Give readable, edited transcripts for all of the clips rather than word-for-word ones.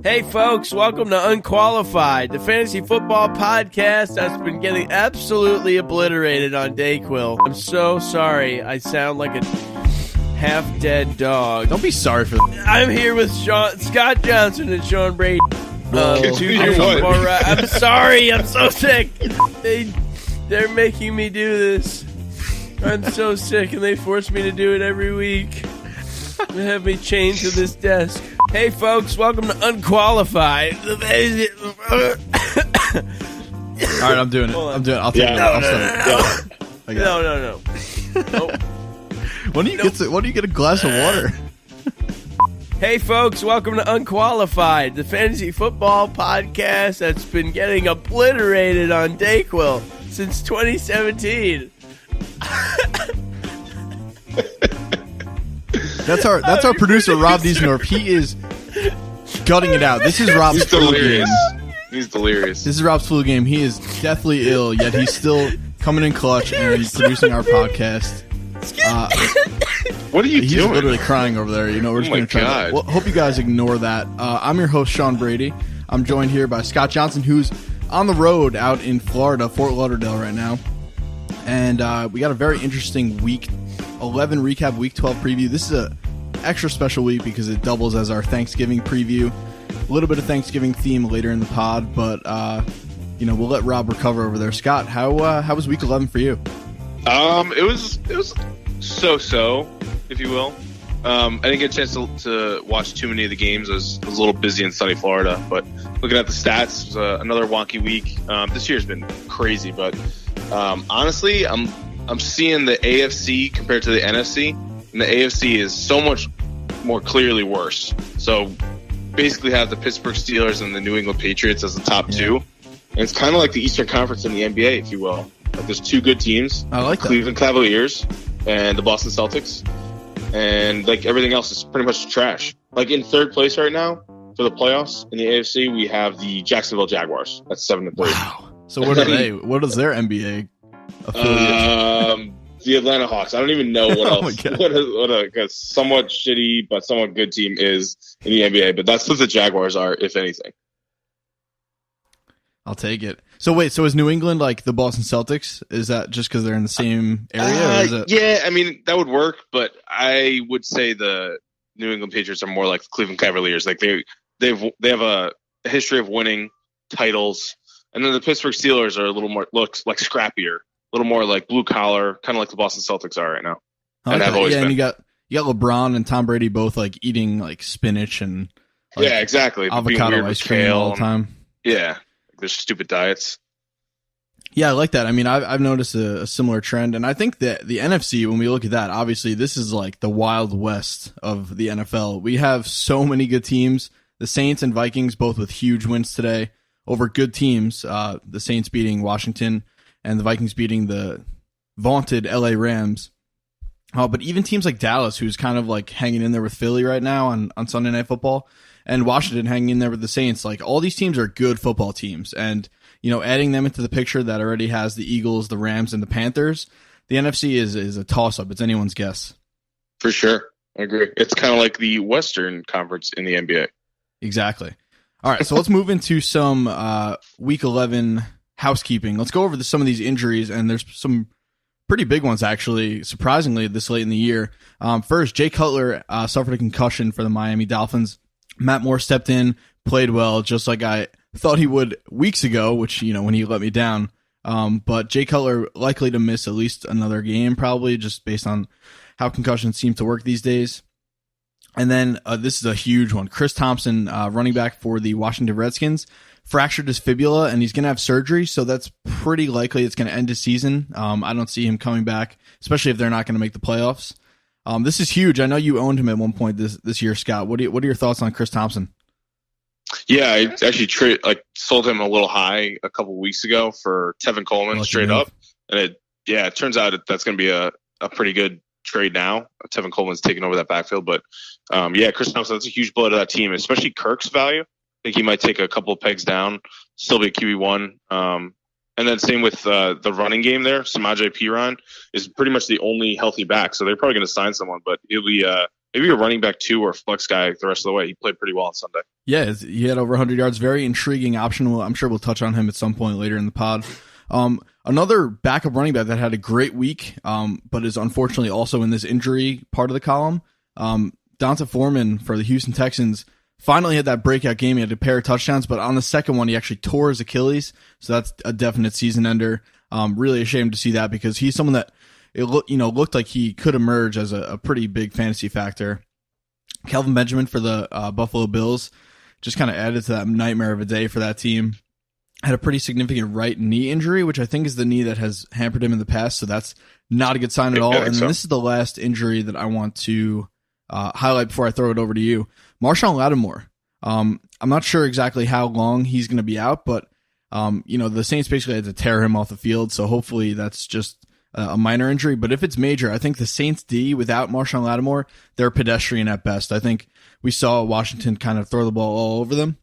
Hey folks, welcome to Unqualified, the fantasy football podcast that's been getting absolutely obliterated on Dayquil. I'm so sorry. I sound like a half-dead dog. Don't be sorry for that. I'm here with Scott Johnson and Sean Brady. I'm sorry. I'm so sick. They're making me do this. I'm so sick, and they force me to do it every week. They have me chained to this desk. Hey, folks, welcome to Unqualified. All right, I'm doing it. I'll take it. No. When do you get a glass of water? Hey, folks, welcome to Unqualified, the fantasy football podcast that's been getting obliterated on Dayquil since 2017. That's our producer, Rob Diesendorf. He is gutting it out. This is Rob's flu game. He's delirious. This is Rob's flu game. He is deathly ill, yet he's still coming in clutch and producing our podcast. What are you doing? He's literally crying over there. You know, we're just going to try. Well, hope you guys ignore that. I'm your host, Sean Brady. I'm joined here by Scott Johnson, who's on the road out in Florida, Fort Lauderdale right now. And we got a very interesting Week 11 recap, Week 12 preview. This is a extra special week because it doubles as our Thanksgiving preview. A little bit of Thanksgiving theme later in the pod, but we'll let Rob recover over there. Scott, how was Week 11 for you? It was so, if you will. I didn't get a chance to watch too many of the games. I was a little busy in sunny Florida, but looking at the stats, it was another wonky week. This year's been crazy, but honestly, I'm seeing the AFC compared to the NFC, and the AFC is so much more clearly worse. So basically have the Pittsburgh Steelers and the New England Patriots as the top two. And it's kind of like the Eastern Conference in the NBA, if you will. Like there's two good teams, I like Cleveland Cavaliers and the Boston Celtics. And like everything else is pretty much trash. Like in third place right now for the playoffs in the AFC, we have the Jacksonville Jaguars. That's 7-3. Wow. So what are they? What is their NBA affiliate? The Atlanta Hawks. I don't even know what else. What a somewhat shitty but somewhat good team is in the NBA. But that's what the Jaguars are, if anything. I'll take it. So wait, is New England like the Boston Celtics? Is that just because they're in the same area? Or is it... Yeah, I mean that would work, but I would say the New England Patriots are more like the Cleveland Cavaliers. Like they have a history of winning titles, and then the Pittsburgh Steelers are a little more looks like scrappier, a little more like blue collar, kind of like the Boston Celtics are right now. And have always been. And you got LeBron and Tom Brady both like eating like spinach and exactly avocado ice cream all the time. Yeah. Their stupid diets. Yeah, I like that. I mean, I've noticed a similar trend, and I think that the NFC, when we look at that, obviously this is like the Wild West of the NFL. We have so many good teams. The Saints and Vikings both with huge wins today over good teams. The Saints beating Washington and the Vikings beating the vaunted LA Rams. But even teams like Dallas, who's kind of like hanging in there with Philly right now on Sunday Night Football, and Washington hanging in there with the Saints. Like all these teams are good football teams, and adding them into the picture that already has the Eagles, the Rams, and the Panthers, the NFC is a toss-up. It's anyone's guess. For sure, I agree. It's kind of like the Western Conference in the NBA. Exactly. All right, so let's move into some Week 11 housekeeping. Let's go over some of these injuries, and there's some pretty big ones actually. Surprisingly, this late in the year. First, Jay Cutler suffered a concussion for the Miami Dolphins. Matt Moore stepped in, played well, just like I thought he would weeks ago, which, when he let me down. But Jay Cutler likely to miss at least another game, probably, just based on how concussions seem to work these days. And then this is a huge one. Chris Thompson, running back for the Washington Redskins, fractured his fibula, and he's going to have surgery, so that's pretty likely it's going to end his season. I don't see him coming back, especially if they're not going to make the playoffs. This is huge. I know you owned him at one point this year, Scott. What are your thoughts on Chris Thompson? Yeah, I actually sold him a little high a couple weeks ago for Tevin Coleman straight up, and it turns out that's going to be a pretty good trade now. Tevin Coleman's taking over that backfield, but Chris Thompson, that's a huge blow to that team, especially Kirk's value. I think he might take a couple of pegs down, still be a QB1. And then same with the running game there. Samaje Perine is pretty much the only healthy back, so they're probably going to sign someone, but he'll be maybe a running back 2 or a flex guy the rest of the way. He played pretty well on Sunday. Yeah, he had over 100 yards. Very intriguing option. I'm sure we'll touch on him at some point later in the pod. Another backup running back that had a great week, but is unfortunately also in this injury part of the column. Donta Foreman for the Houston Texans finally had that breakout game. He had a pair of touchdowns, but on the second one, he actually tore his Achilles. So that's a definite season ender. Really ashamed to see that because he's someone that looked like he could emerge as a pretty big fantasy factor. Kelvin Benjamin for the Buffalo Bills just kind of added to that nightmare of a day for that team. Had a pretty significant right knee injury, which I think is the knee that has hampered him in the past. So that's not a good sign at all. And then this is the last injury that I want to highlight before I throw it over to you. Marshawn Lattimore. I'm not sure exactly how long he's going to be out, but the Saints basically had to tear him off the field. So hopefully that's just a minor injury. But if it's major, I think the Saints D without Marshawn Lattimore, they're pedestrian at best. I think we saw Washington kind of throw the ball all over them.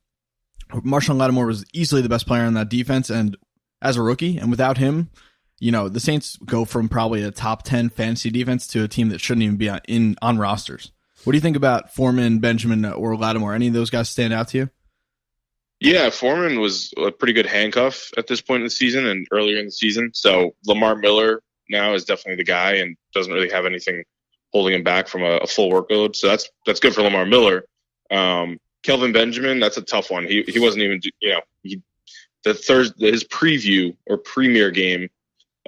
Marshawn Lattimore was easily the best player on that defense, and as a rookie, and without him, the Saints go from probably a top 10 fantasy defense to a team that shouldn't even be on rosters. What do you think about Foreman, Benjamin, or Lattimore? Any of those guys stand out to you? Yeah, Foreman was a pretty good handcuff at this point in the season and earlier in the season. So Lamar Miller now is definitely the guy and doesn't really have anything holding him back from a full workload. So that's good for Lamar Miller. Kelvin Benjamin, that's a tough one. He wasn't even, his preview or premier game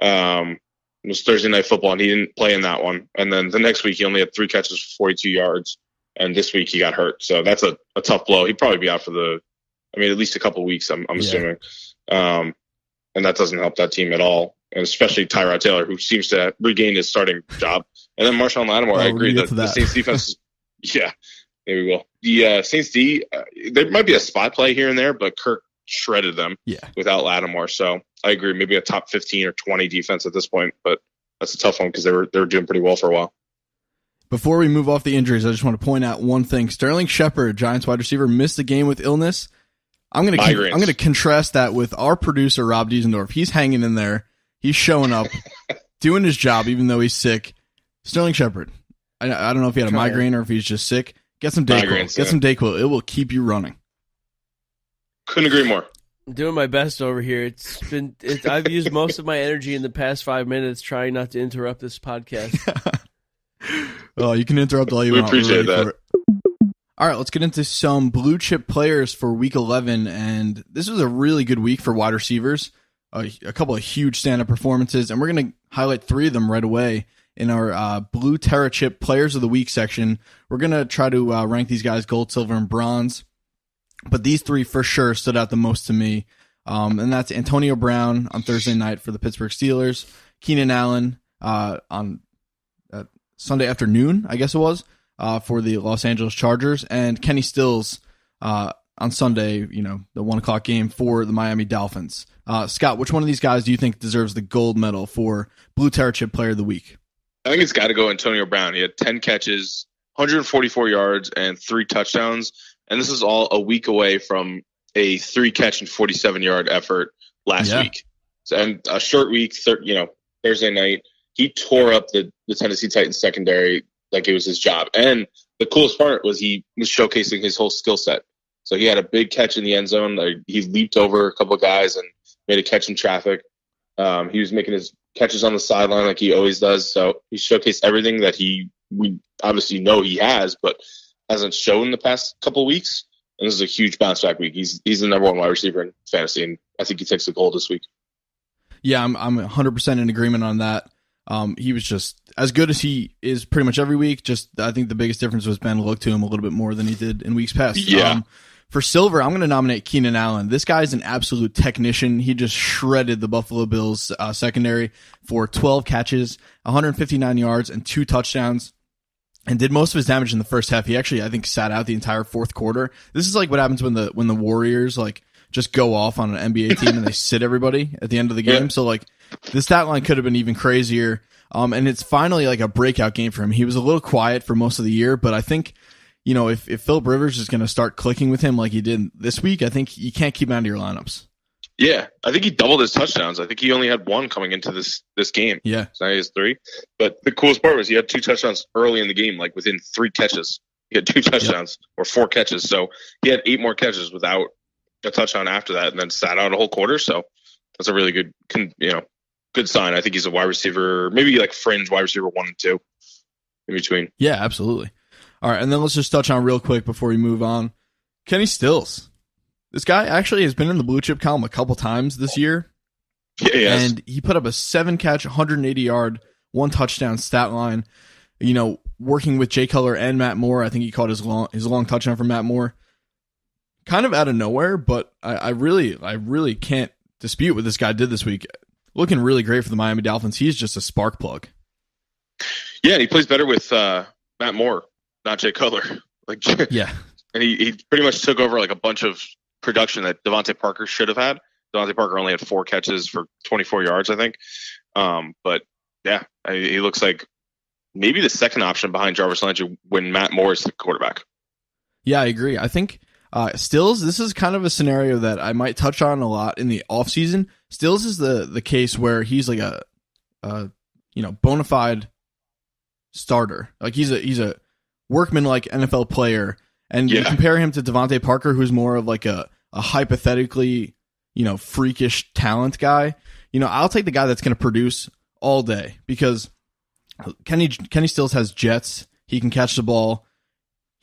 was Thursday Night Football, and he didn't play in that one. And then the next week, he only had 3 catches for 42 yards, and this week he got hurt. So that's a tough blow. He'd probably be out for at least a couple of weeks, I'm assuming. And that doesn't help that team at all, and especially Tyrod Taylor, who seems to regain his starting job. And then Marshawn Lattimore, I agree that the Saints defense yeah. Maybe we will. The Saints D, there might be a spot play here and there, but Kirk shredded them without Lattimore. So I agree, maybe a top 15 or 20 defense at this point, but that's a tough one because they were doing pretty well for a while. Before we move off the injuries, I just want to point out one thing. Sterling Shepard, Giants wide receiver, missed the game with illness. I'm going to contrast that with our producer, Rob Diesendorf. He's hanging in there. He's showing up, doing his job, even though he's sick. Sterling Shepard, I don't know if he had a migraine or if he's just sick. Get some Dayquil. Get some Dayquil. It will keep you running. Couldn't agree more. I'm doing my best over here. I've used most of my energy in the past 5 minutes trying not to interrupt this podcast. Oh, you can interrupt all you want. We appreciate that. All right, let's get into some blue chip players for Week 11, and this was a really good week for wide receivers. A couple of huge stand-up performances, and we're going to highlight 3 of them right away. In our Blue Terra Chip Players of the Week section, we're going to try to rank these guys gold, silver, and bronze. But these 3 for sure stood out the most to me. And that's Antonio Brown on Thursday night for the Pittsburgh Steelers, Keenan Allen on Sunday afternoon, I guess it was, for the Los Angeles Chargers, and Kenny Stills on Sunday, the 1 o'clock game for the Miami Dolphins. Scott, which one of these guys do you think deserves the gold medal for Blue Terra Chip Player of the Week? I think it's got to go Antonio Brown. He had 10 catches, 144 yards, and 3 touchdowns. And this is all a week away from a 3-catch and 47-yard effort last week. So, and a short week, Thursday night, he tore up the Tennessee Titans secondary like it was his job. And the coolest part was he was showcasing his whole skill set. So he had a big catch in the end zone. He leaped over a couple of guys and made a catch in traffic. He was making his catches on the sideline like he always does. So he showcased everything that we obviously know he has, but hasn't shown the past couple of weeks. And this is a huge bounce back week. He's the number 1 wide receiver in fantasy, and I think he takes the gold this week. Yeah, I'm 100% in agreement on that. He was just as good as he is pretty much every week. Just I think the biggest difference was Ben looked to him a little bit more than he did in weeks past. Yeah. For silver, I'm going to nominate Keenan Allen. This guy's an absolute technician. He just shredded the Buffalo Bills secondary for 12 catches, 159 yards, and 2 touchdowns, and did most of his damage in the first half. He actually, I think, sat out the entire fourth quarter. This is like what happens when the Warriors just go off on an NBA team and they sit everybody at the end of the game. Yeah. So this stat line could have been even crazier. And it's finally a breakout game for him. He was a little quiet for most of the year, but I think, if Philip Rivers is going to start clicking with him like he did this week, I think you can't keep him out of your lineups. Yeah, I think he doubled his touchdowns. I think he only had one coming into this game. Yeah. So now he has three. But the coolest part was he had 2 touchdowns early in the game, like within 3 catches. He had 2 touchdowns or 4 catches. So he had 8 more catches without a touchdown after that, and then sat out a whole quarter. So that's a really good, good sign. I think he's a wide receiver, maybe like fringe wide receiver 1 and 2 in between. Yeah, absolutely. All right, and then let's just touch on real quick before we move on. Kenny Stills. This guy actually has been in the blue chip column a couple times this year. Yeah, he has. And he put up a 7-catch, 180-yard, 1 touchdown stat line. Working with Jay Cutler and Matt Moore. I think he caught his long touchdown from Matt Moore. Kind of out of nowhere, but I really can't dispute what this guy did this week. Looking really great for the Miami Dolphins. He's just a spark plug. Yeah, he plays better with Matt Moore, not Jay Cutler. Yeah. And he pretty much took over like a bunch of production that Devontae Parker should have had. Devontae Parker only had 4 catches for 24 yards, I think. But yeah, he looks like maybe the second option behind Jarvis Landry when Matt Moore is the quarterback. Yeah, I agree. I think Stills, this is kind of a scenario that I might touch on a lot in the offseason. Stills is the case where he's like a bona fide starter. Like he's a workman-like NFL player. And you compare him to Devontae Parker, who's more of like a hypothetically, freakish talent guy. I'll take the guy that's going to produce all day because Kenny Stills has jets. He can catch the ball.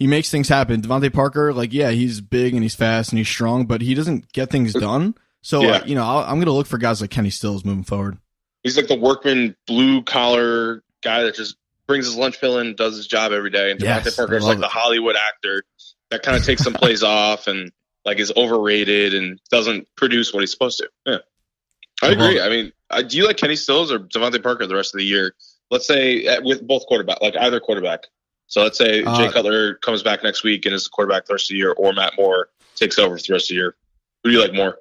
He makes things happen. Devontae Parker, he's big and he's fast and he's strong, but he doesn't get things done. So, I'm going to look for guys like Kenny Stills moving forward. He's like the workman, blue-collar guy that just brings his lunch pill in, does his job every day. And Devontae Parker is like the Hollywood actor that kind of takes some plays off and like is overrated and doesn't produce what he's supposed to. Yeah, I agree. I mean, do you like Kenny Stills or Devontae Parker the rest of the year? Let's say with both quarterback, like either quarterback. So let's say Jay Cutler comes back next week and is the quarterback the rest of the year, or Matt Moore takes over for the rest of the year. Who do you like more?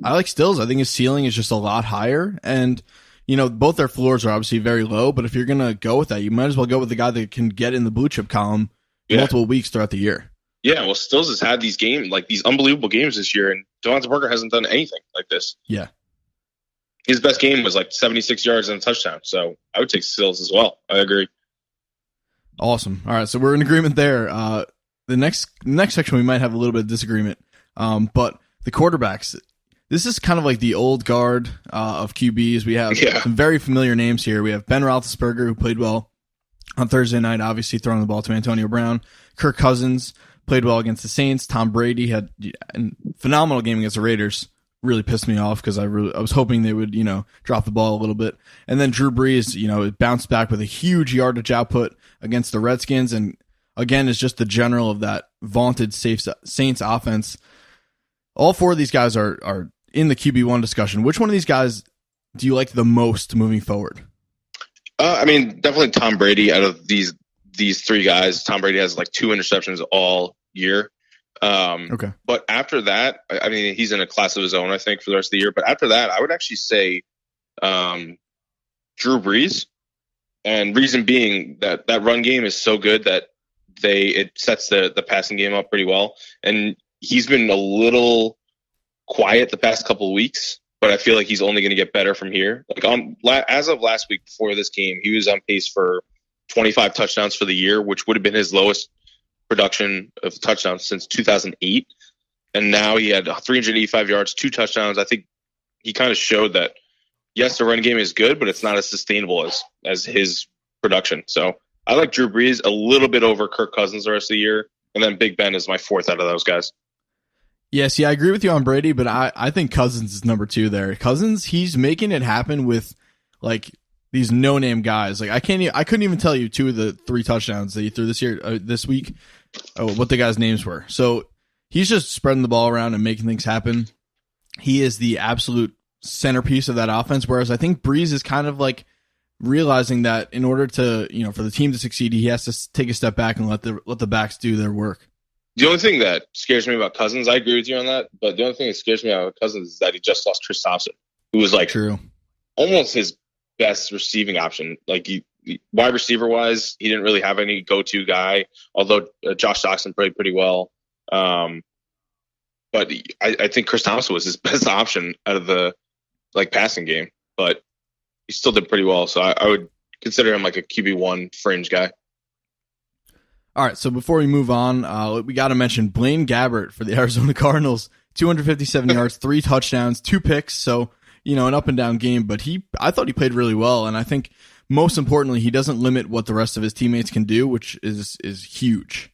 I like Stills. I think his ceiling is just a lot higher, and both their floors are obviously very low, but if you're going to go with that, you might as well go with the guy that can get in the blue chip column multiple weeks throughout the year. Yeah, well, Stills has had these games, like these unbelievable games this year, and Devontae Parker hasn't done anything like this. Yeah. His best game was like 76 yards and a touchdown, so I would take Stills as well. I agree. Awesome. All right, so we're in agreement there. The next section we might have a little bit of disagreement, but the quarterbacks. This is kind of like the old guard of QBs. We have some very familiar names here. We have Ben Roethlisberger, who played well on Thursday night, obviously throwing the ball to Antonio Brown. Kirk Cousins played well against the Saints. Tom Brady had a phenomenal game against the Raiders. Really pissed me off because I was hoping they would, drop the ball a little bit. And then Drew Brees, bounced back with a huge yardage output against the Redskins. And again, is just the general of that vaunted Saints offense. All 4 of these guys are in the QB1 discussion. Which one of these guys do you like the most moving forward? I mean, definitely Tom Brady. Out of these 3 guys, Tom Brady has like 2 interceptions all year. Okay. But after that, I mean, he's in a class of his own, I think, for the rest of the year. But after that, I would actually say Drew Brees. And reason being that run game is so good that it sets the passing game up pretty well. And he's been a little quiet the past couple of weeks, but I feel like he's only going to get better from here. Like as of last week before this game, he was on pace for 25 touchdowns for the year, which would have been his lowest production of touchdowns since 2008. And now he had 385 yards, 2 touchdowns. I think he kind of showed that, yes, the run game is good, but it's not as sustainable as his production. So I like Drew Brees a little bit over Kirk Cousins the rest of the year. And then Big Ben is my 4th out of those guys. Yeah, see, I agree with you on Brady, but I think Cousins is number 2 there. Cousins, he's making it happen with like these no-name guys. Like I couldn't even tell you 2 of the 3 touchdowns that he threw this week, what the guys' names were. So he's just spreading the ball around and making things happen. He is the absolute centerpiece of that offense. Whereas I think Brees is kind of like realizing that in order to, for the team to succeed, he has to take a step back and let the backs do their work. The only thing that scares me about Cousins, I agree with you on that, but the only thing that scares me about Cousins is that he just lost Chris Thompson, who was like almost his best receiving option. Like wide receiver wise, he didn't really have any go-to guy, although Josh Doxson played pretty well. but I think Chris Thompson was his best option out of the passing game, but he still did pretty well. So I would consider him like a QB1 fringe guy. All right, so before we move on, we got to mention Blaine Gabbert for the Arizona Cardinals. 257 yards, 3 touchdowns, 2 picks. So, an up and down game, but I thought he played really well. And I think most importantly, he doesn't limit what the rest of his teammates can do, which is huge.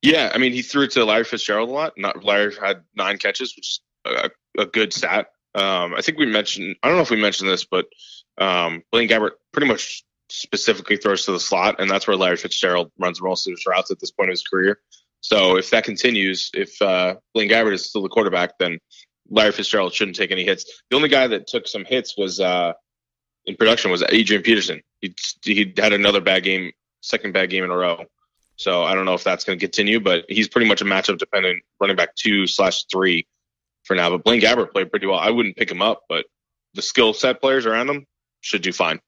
Yeah, I mean, he threw it to Larry Fitzgerald a lot. Larry had 9 catches, which is a good stat. I think I don't know if we mentioned this, but Blaine Gabbert pretty much specifically throws to the slot, and that's where Larry Fitzgerald runs most of his routes at this point in his career. So if that continues, if Blaine Gabbert is still the quarterback, then Larry Fitzgerald shouldn't take any hits. The only guy that took some hits was in production was Adrian Peterson. He had another second bad game in a row. So I don't know if that's going to continue, but he's pretty much a matchup dependent running back 2/3 for now. But Blaine Gabbert played pretty well. I wouldn't pick him up, but the skill set players around him should do fine.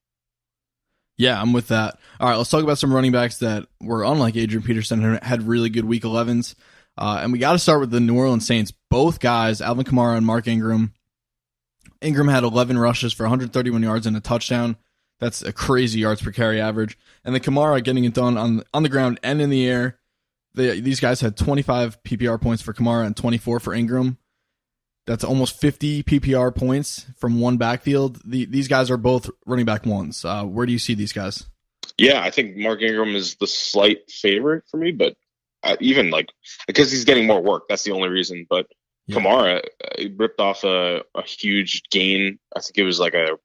Yeah, I'm with that. All right, let's talk about some running backs that were unlike Adrian Peterson and had really good week 11s. And we got to start with the New Orleans Saints. Both guys, Alvin Kamara and Mark Ingram. Ingram had 11 rushes for 131 yards and a touchdown. That's a crazy yards per carry average. And then Kamara getting it done on the ground and in the air. These guys had 25 PPR points for Kamara and 24 for Ingram. That's almost 50 PPR points from one backfield. These guys are both running back ones. Where do you see these guys? Yeah, I think Mark Ingram is the slight favorite for me, but even because he's getting more work, that's the only reason. But yeah. Kamara ripped off a huge gain. I think it was like a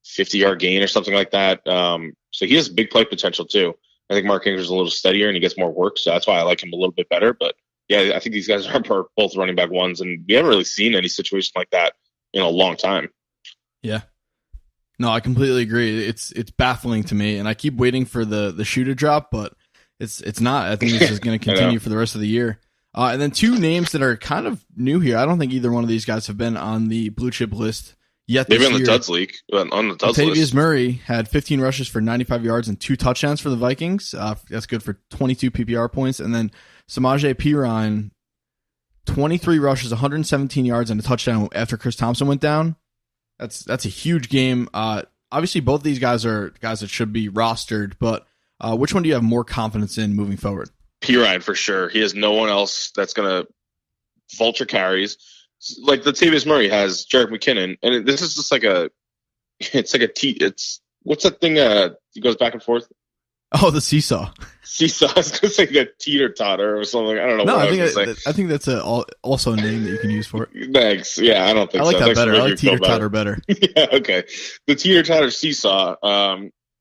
50-yard gain or something like that. So he has big play potential too. I think Mark Ingram's a little steadier and he gets more work, so that's why I like him a little bit better. But yeah, I think these guys are both running back ones, and we haven't really seen any situation like that in a long time. Yeah. No, I completely agree. It's baffling to me, and I keep waiting for the shoe to drop, but it's not. I think this is going to continue for the rest of the year. And then 2 names that are kind of new here. I don't think either one of these guys have been on the blue chip list yet this year. Maybe on the Duds league. On the Duds list. Latavius Murray had 15 rushes for 95 yards and 2 touchdowns for the Vikings. That's good for 22 PPR points. And then Samaje Perine, 23 rushes, 117 yards, and a touchdown after Chris Thompson went down. That's a huge game. Obviously, both these guys are guys that should be rostered, but which one do you have more confidence in moving forward? Perine for sure. He has no one else that's going to vulture carries. Like Latavius Murray has Jerick McKinnon, and this is just what's that thing? He goes back and forth. Oh, the seesaw. Seesaw. I was going to say a teeter-totter or something. I don't know. No, I think that's also a name that you can use for it. Thanks. Yeah, I don't think so. I like that better. I like teeter-totter better. Yeah, okay. The teeter-totter seesaw,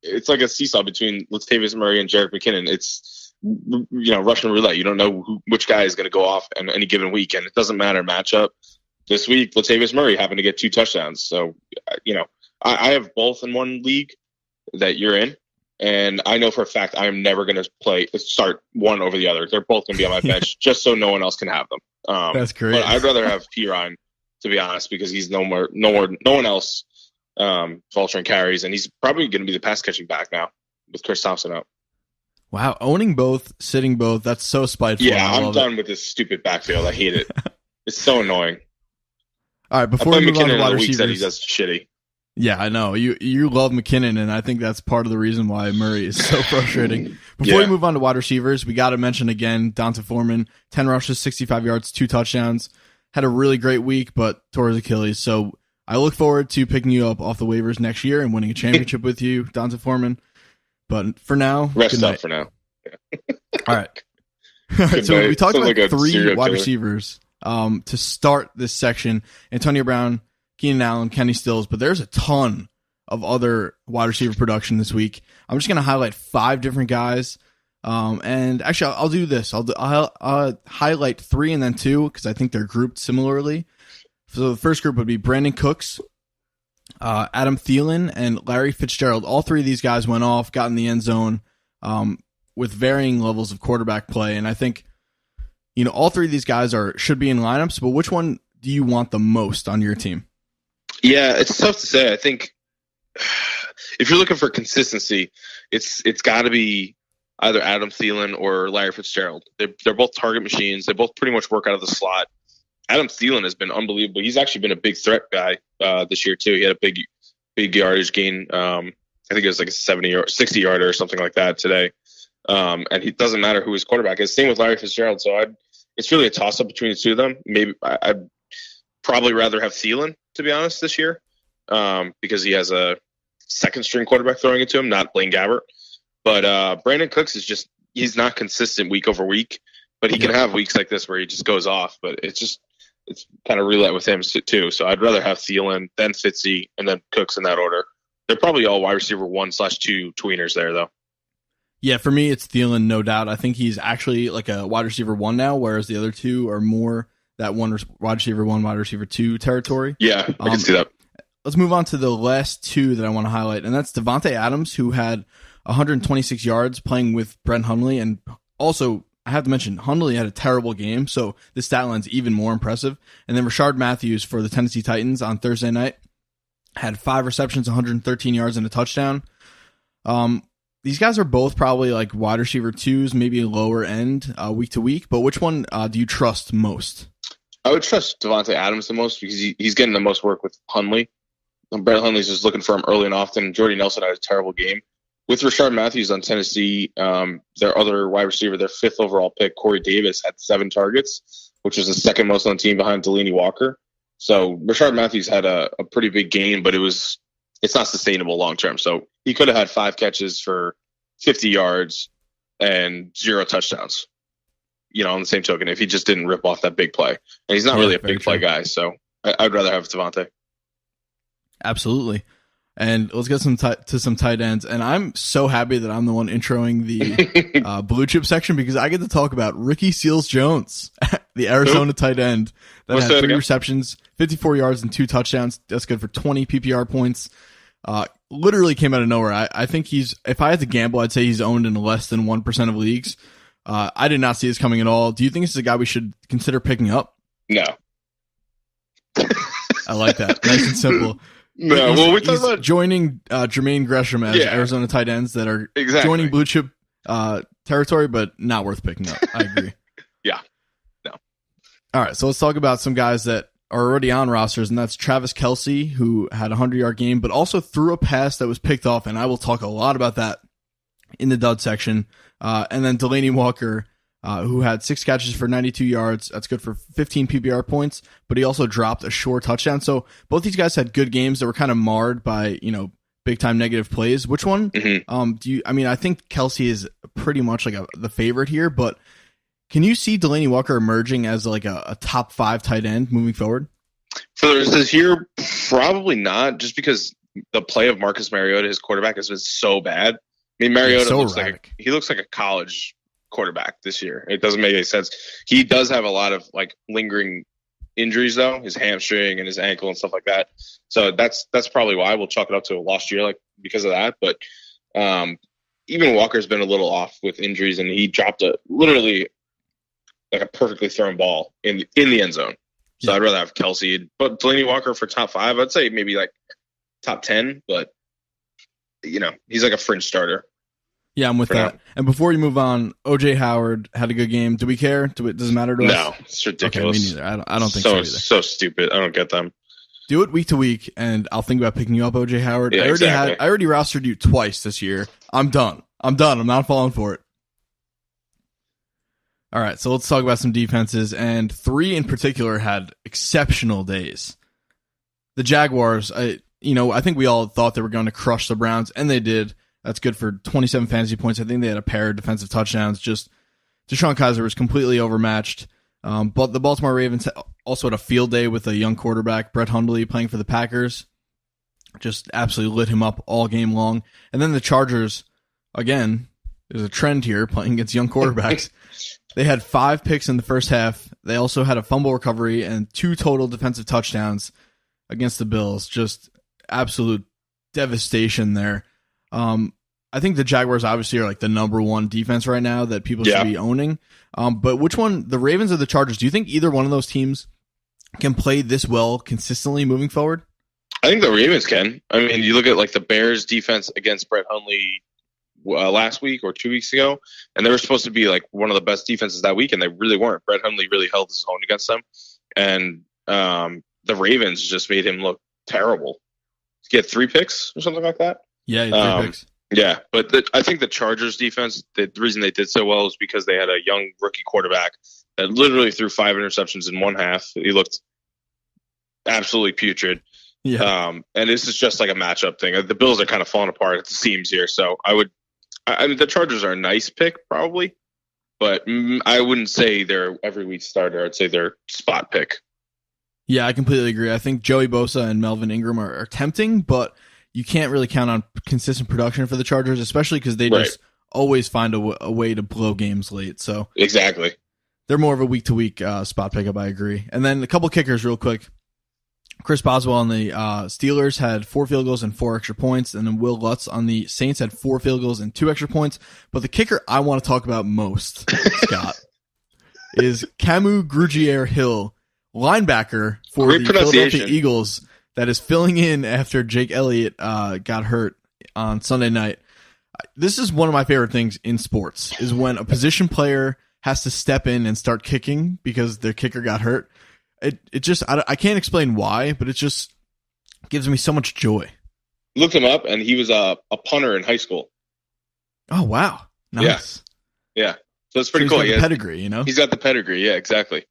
it's like a seesaw between Latavius Murray and Jerick McKinnon. It's, Russian roulette. You don't know which guy is going to go off on any given week, and it doesn't matter matchup. This week, Latavius Murray happened to get 2 touchdowns. So, I have both in one league that you're in. And I know for a fact I am never going to start one over the other. They're both going to be on my bench just so no one else can have them. That's great. But I'd rather have Perine, to be honest, because he's no one else vulturing carries, and he's probably going to be the pass catching back now with Chris Thompson out. Wow, owning both, sitting both, that's so spiteful. Yeah, I'm done with this stupid backfield. I hate it. It's so annoying. All right, before we move on to wide receivers, that he does shitty. Yeah, I know. You love McKinnon, and I think that's part of the reason why Murray is so frustrating. Before we move on to wide receivers, we got to mention again Donta Foreman, 10 rushes, 65 yards, 2 touchdowns. Had a really great week, but tore his Achilles. So I look forward to picking you up off the waivers next year and winning a championship with you, Donta Foreman. But for now, rest up for now. Yeah. All right. All right, so we talked about 3 wide receivers to start this section. Antonio Brown, Keenan Allen, Kenny Stills, but there's a ton of other wide receiver production this week. I'm just going to highlight 5 different guys. And actually, I'll do this. I'll highlight 3 and then 2 because I think they're grouped similarly. So the first group would be Brandon Cooks, Adam Thielen, and Larry Fitzgerald. All 3 of these guys went off, got in the end zone with varying levels of quarterback play. And I think, all 3 of these guys should be in lineups, but which one do you want the most on your team? Yeah, it's tough to say. I think if you're looking for consistency, it's got to be either Adam Thielen or Larry Fitzgerald. They're both target machines. They both pretty much work out of the slot. Adam Thielen has been unbelievable. He's actually been a big threat guy this year too. He had a big yardage gain. I think it was like a 70 or 60 yarder or something like that today. And it doesn't matter who his quarterback is. Same with Larry Fitzgerald. So it's really a toss up between the two of them. Maybe I'd probably rather have Thielen, to be honest, this year, because he has a second string quarterback throwing it to him, not Blaine Gabbert. But Brandon Cooks he's not consistent week over week, but he can have weeks like this where he just goes off. But it's kind of roulette with him too. So I'd rather have Thielen, then Fitzy, and then Cooks in that order. They're probably all wide receiver 1/2 tweeners there, though. Yeah, for me, it's Thielen, no doubt. I think he's actually like a wide receiver 1 now, whereas the other two are more that wide receiver 1, wide receiver 2 territory. Yeah, I can see that. Let's move on to the last two that I want to highlight, and that's Devontae Adams, who had 126 yards playing with Brett Hundley, and also I have to mention Hundley had a terrible game, so this stat line's even more impressive. And then Rashard Matthews for the Tennessee Titans on Thursday night had 5 receptions, 113 yards, and a touchdown. These guys are both probably like wide receiver 2s, maybe lower end week to week. But which one do you trust most? I would trust Devontae Adams the most because he's getting the most work with Hundley. Brett Hundley's just looking for him early and often. Jordy Nelson had a terrible game. With Rashard Matthews on Tennessee, their other wide receiver, their 5th overall pick, Corey Davis, had 7 targets, which was the second most on the team behind Delaney Walker. So Rashard Matthews had a pretty big game, but it's not sustainable long term. So he could have had 5 catches for 50 yards and 0 touchdowns. On the same token, if he just didn't rip off that big play. And he's not really a big play guy, so I'd rather have Devontae. Absolutely. And let's get to some tight ends. And I'm so happy that I'm the one introing the blue chip section because I get to talk about Ricky Seals-Jones, the Arizona tight end that had 3 receptions, 54 yards, and 2 touchdowns. That's good for 20 PPR points. Literally came out of nowhere. I think if I had to gamble, I'd say he's owned in less than 1% of leagues. I did not see this coming at all. Do you think this is a guy we should consider picking up? No. I like that. Nice and simple. No, we're talking about joining Jermaine Gresham as Arizona tight ends that are joining blue chip territory, but not worth picking up. I agree. Yeah. No. All right, so let's talk about some guys that are already on rosters, and that's Travis Kelce, who had a 100-yard game, but also threw a pass that was picked off, and I will talk a lot about that in the dud section. And then Delaney Walker, who had 6 catches for 92 yards. That's good for 15 PPR points, but he also dropped a short touchdown. So both these guys had good games that were kind of marred by, big time negative plays. Which one I think Kelce is pretty much like the favorite here, but can you see Delaney Walker emerging as like a top 5 tight end moving forward? For the rest of this year, probably not, just because the play of Marcus Mariota, his quarterback, has been so bad. I mean, Mariota looks like a college quarterback this year. It doesn't make any sense. He does have a lot of like lingering injuries though, his hamstring and his ankle and stuff like that. So that's probably why we'll chalk it up to a lost year, like because of that. But even Walker's been a little off with injuries, and he dropped literally like a perfectly thrown ball in the end zone. So I'd rather have Kelce, but Delaney Walker for top 5, I'd say maybe like top 10, but he's like a fringe starter. Yeah, I'm with that. Now. And before you move on, O.J. Howard had a good game. Do we care? Does it matter to us? No, it's ridiculous. Okay, me neither. I don't think so either. So stupid. I don't get them. Do it week to week, and I'll think about picking you up O.J. Howard. Yeah, I already rostered you twice this year. I'm done. I'm not falling for it. All right, so let's talk about some defenses, and 3 in particular had exceptional days. The Jaguars, I think we all thought they were going to crush the Browns, and they did. That's good for 27 fantasy points. I think they had a pair of defensive touchdowns. Just DeShone Kizer was completely overmatched. But the Baltimore Ravens also had a field day with a young quarterback, Brett Hundley, playing for the Packers. Just absolutely lit him up all game long. And then the Chargers, again, there's a trend here playing against young quarterbacks. They had 5 picks in the first half. They also had a fumble recovery and 2 total defensive touchdowns against the Bills. Just absolute devastation there. I think the Jaguars obviously are like the number 1 defense right now that people should be owning. But which one, the Ravens or the Chargers, do you think either one of those teams can play this well consistently moving forward? I think the Ravens can. I mean, you look at like the Bears defense against Brett Hundley last week or 2 weeks ago, and they were supposed to be like one of the best defenses that week, and they really weren't. Brett Hundley really held his own against them, and the Ravens just made him look terrible. He had 3 picks or something like that. Yeah, he had 3 picks. Yeah, but I think the Chargers defense, the reason they did so well is because they had a young rookie quarterback that literally threw 5 interceptions in one half. He looked absolutely putrid. Yeah. And this is just like a matchup thing. The Bills are kind of falling apart at the seams here. So I mean, the Chargers are a nice pick probably, but I wouldn't say they're every week starter. I'd say they're spot pick. Yeah, I completely agree. I think Joey Bosa and Melvin Ingram are tempting, but you can't really count on consistent production for the Chargers, especially because they just always find a way to blow games late. So exactly, they're more of a week-to-week spot pickup. I agree. And then a couple kickers real quick. Chris Boswell on the Steelers had 4 field goals and 4 extra points, and then Will Lutz on the Saints had 4 field goals and 2 extra points. But the kicker I want to talk about most, Scott, is Camus Grugier-Hill, linebacker for the Philadelphia Eagles, that is filling in after Jake Elliott got hurt on Sunday night. This is one of my favorite things in sports, is when a position player has to step in and start kicking because their kicker got hurt. It just, I can't explain why, but it just gives me so much joy. Looked him up, and he was a punter in high school. Oh, wow. Nice. Yeah. So it's pretty cool. He's got the pedigree, you know? He's got the pedigree. Yeah, exactly.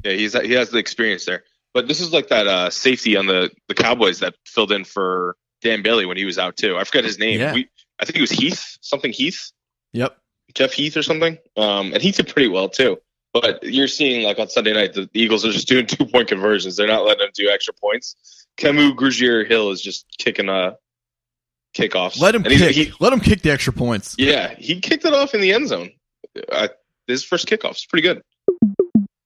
Yeah, he has the experience there. But this is like that safety on the Cowboys that filled in for Dan Bailey when he was out, too. I forgot his name. Yeah. I think it was Heath. Yep. Jeff Heath or something. And he did pretty well, too. But you're seeing, like, on Sunday night, the Eagles are just doing 2-point conversions. They're not letting them do extra points. Camus Grugier-Hill is just kicking kickoffs. Let him kick. Let him kick the extra points. Yeah, he kicked it off in the end zone. His first kickoff is pretty good.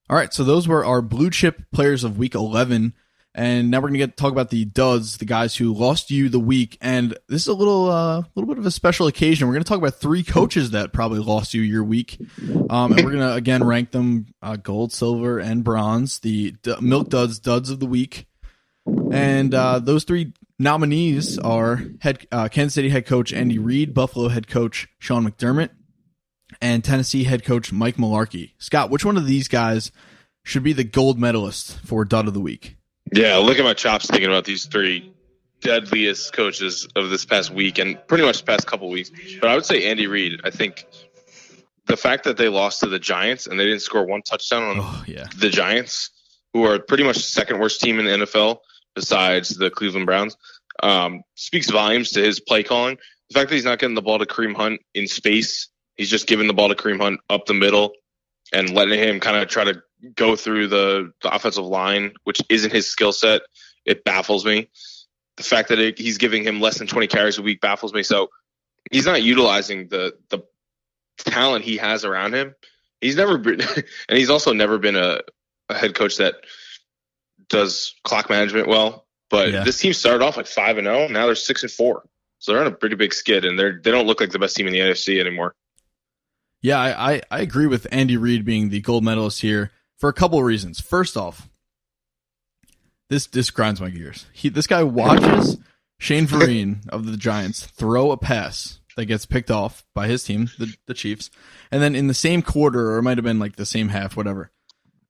All right, so those were our blue chip players of Week 11. And now we're going to talk about the duds, the guys who lost you the week. And this is a little bit of a special occasion. We're going to talk about 3 coaches that probably lost you your week. And we're going to, again, rank them gold, silver, and bronze, the Milk Duds of the week. And those 3 nominees are Kansas City head coach Andy Reid, Buffalo head coach Sean McDermott, and Tennessee head coach Mike Mularkey. Scott, which one of these guys should be the gold medalist for Dud of the Week? Yeah, look at my chops thinking about these 3 deadliest coaches of this past week and pretty much the past couple weeks. But I would say Andy Reid. I think the fact that they lost to the Giants and they didn't score 1 touchdown on the Giants, who are pretty much the second worst team in the NFL besides the Cleveland Browns, speaks volumes to his play calling. The fact that he's not getting the ball to Kareem Hunt in space, he's just giving the ball to Kareem Hunt up the middle and letting him kind of try to go through the offensive line, which isn't his skill set. It baffles me. The fact that he's giving him less than 20 carries a week baffles me. So he's not utilizing the talent he has around him. He's never been, and he's also never been a head coach that does clock management well. But this team started off like 5-0. Now they're 6-4. So they're on a pretty big skid, and they don't look like the best team in the NFC anymore. Yeah, I agree with Andy Reid being the gold medalist here for a couple of reasons. First off, this grinds my gears. This guy watches Shane Vereen of the Giants throw a pass that gets picked off by his team, the Chiefs, and then in the same quarter, or it might have been like the same half, whatever,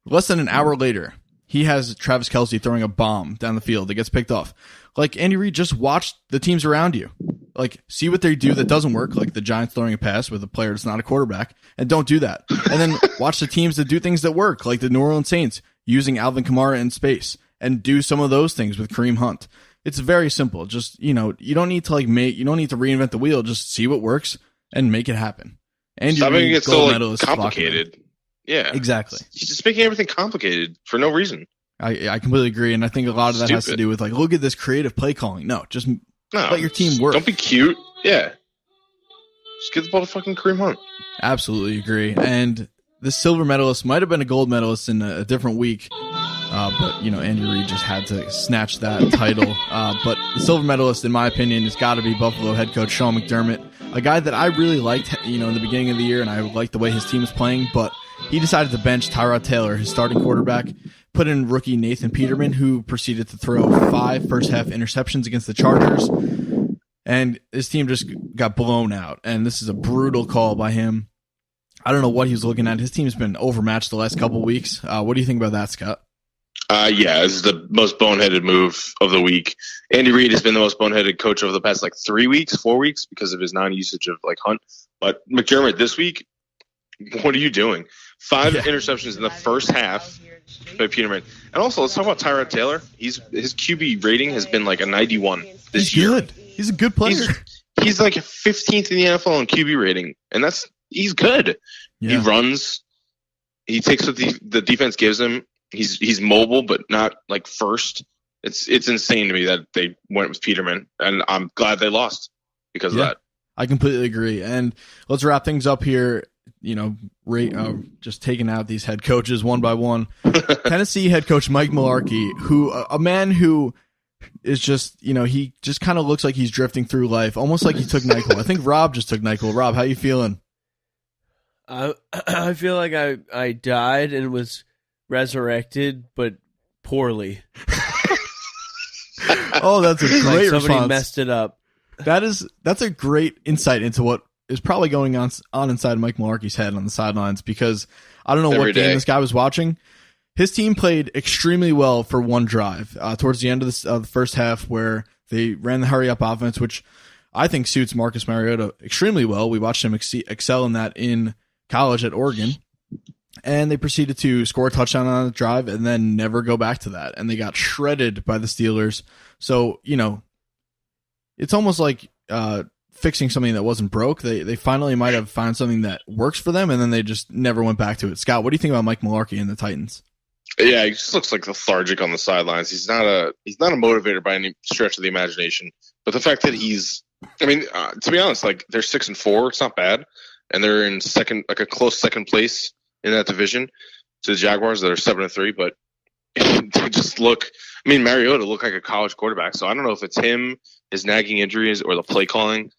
less than an hour later, he has Travis Kelce throwing a bomb down the field that gets picked off. Like, Andy Reid, just watch the teams around you. Like, see what they do that doesn't work, like the Giants throwing a pass with a player that's not a quarterback, and don't do that. And then watch the teams that do things that work, like the New Orleans Saints using Alvin Kamara in space, and do some of those things with Kareem Hunt. It's very simple. Just, you don't need to you don't need to reinvent the wheel. Just see what works and make it happen. And stop making it so complicated. Yeah, exactly. He's just making everything complicated for no reason. I completely agree, and I think a lot of that has to do with, like, look at this creative play calling. No, just let your team work. Don't be cute. Yeah. Just get the ball to fucking Kareem Hunt. Absolutely agree. And this silver medalist might have been a gold medalist in a different week, but, Andy Reid just had to snatch that title. But the silver medalist, in my opinion, has got to be Buffalo head coach Sean McDermott, a guy that I really liked, in the beginning of the year, and I liked the way his team was playing, but he decided to bench Tyrod Taylor, his starting quarterback, put in rookie Nathan Peterman, who proceeded to throw 5 first-half interceptions against the Chargers. and his team just got blown out. And this is a brutal call by him. I don't know what he was looking at. His team's been overmatched the last couple of weeks. What do you think about that, Scott? Yeah, this is the most boneheaded move of the week. Andy Reid has been the most boneheaded coach over the past 4 weeks because of his non-usage of Hunt. But McDermott this week, what are you doing? 5 interceptions in the first half by Peterman. And also, let's talk about Tyrod Taylor. His QB rating has been a 91 this year. Good. He's a good player. He's 15th in the NFL in QB rating, and he's good. Yeah. He runs. He takes what the defense gives him. He's mobile, but not first. It's insane to me that they went with Peterman, and I'm glad they lost because of that. I completely agree. And let's wrap things up here. Just taking out these head coaches one by one. Tennessee head coach Mike Mularkey, who a man who is just, he just kind of looks like he's drifting through life, almost like he took NyQuil. I think Rob just took NyQuil. Rob, how you feeling? I feel like I died and was resurrected, but poorly. Oh, that's a great response. Somebody messed it up. That's a great insight into what is probably going on inside Mike Mularkey's head on the sidelines, because I don't know what game this guy was watching. His team played extremely well for one drive towards the end of the first half, where they ran the hurry up offense, which I think suits Marcus Mariota extremely well. We watched him excel in that in college at Oregon, and they proceeded to score a touchdown on the drive and then never go back to that. And they got shredded by the Steelers. So, it's almost like fixing something that wasn't broke. They finally might have found something that works for them, and then they just never went back to it. Scott, what do you think about Mike Mularkey and the Titans? Yeah, he just looks lethargic on the sidelines. He's not a motivator by any stretch of the imagination. But the fact that to be honest, they're 6-4. It's not bad, and they're in second, a close second place in that division to the Jaguars that are 7-3. But they just look. Mariota looked like a college quarterback. So I don't know if it's him, his nagging injuries, or the play calling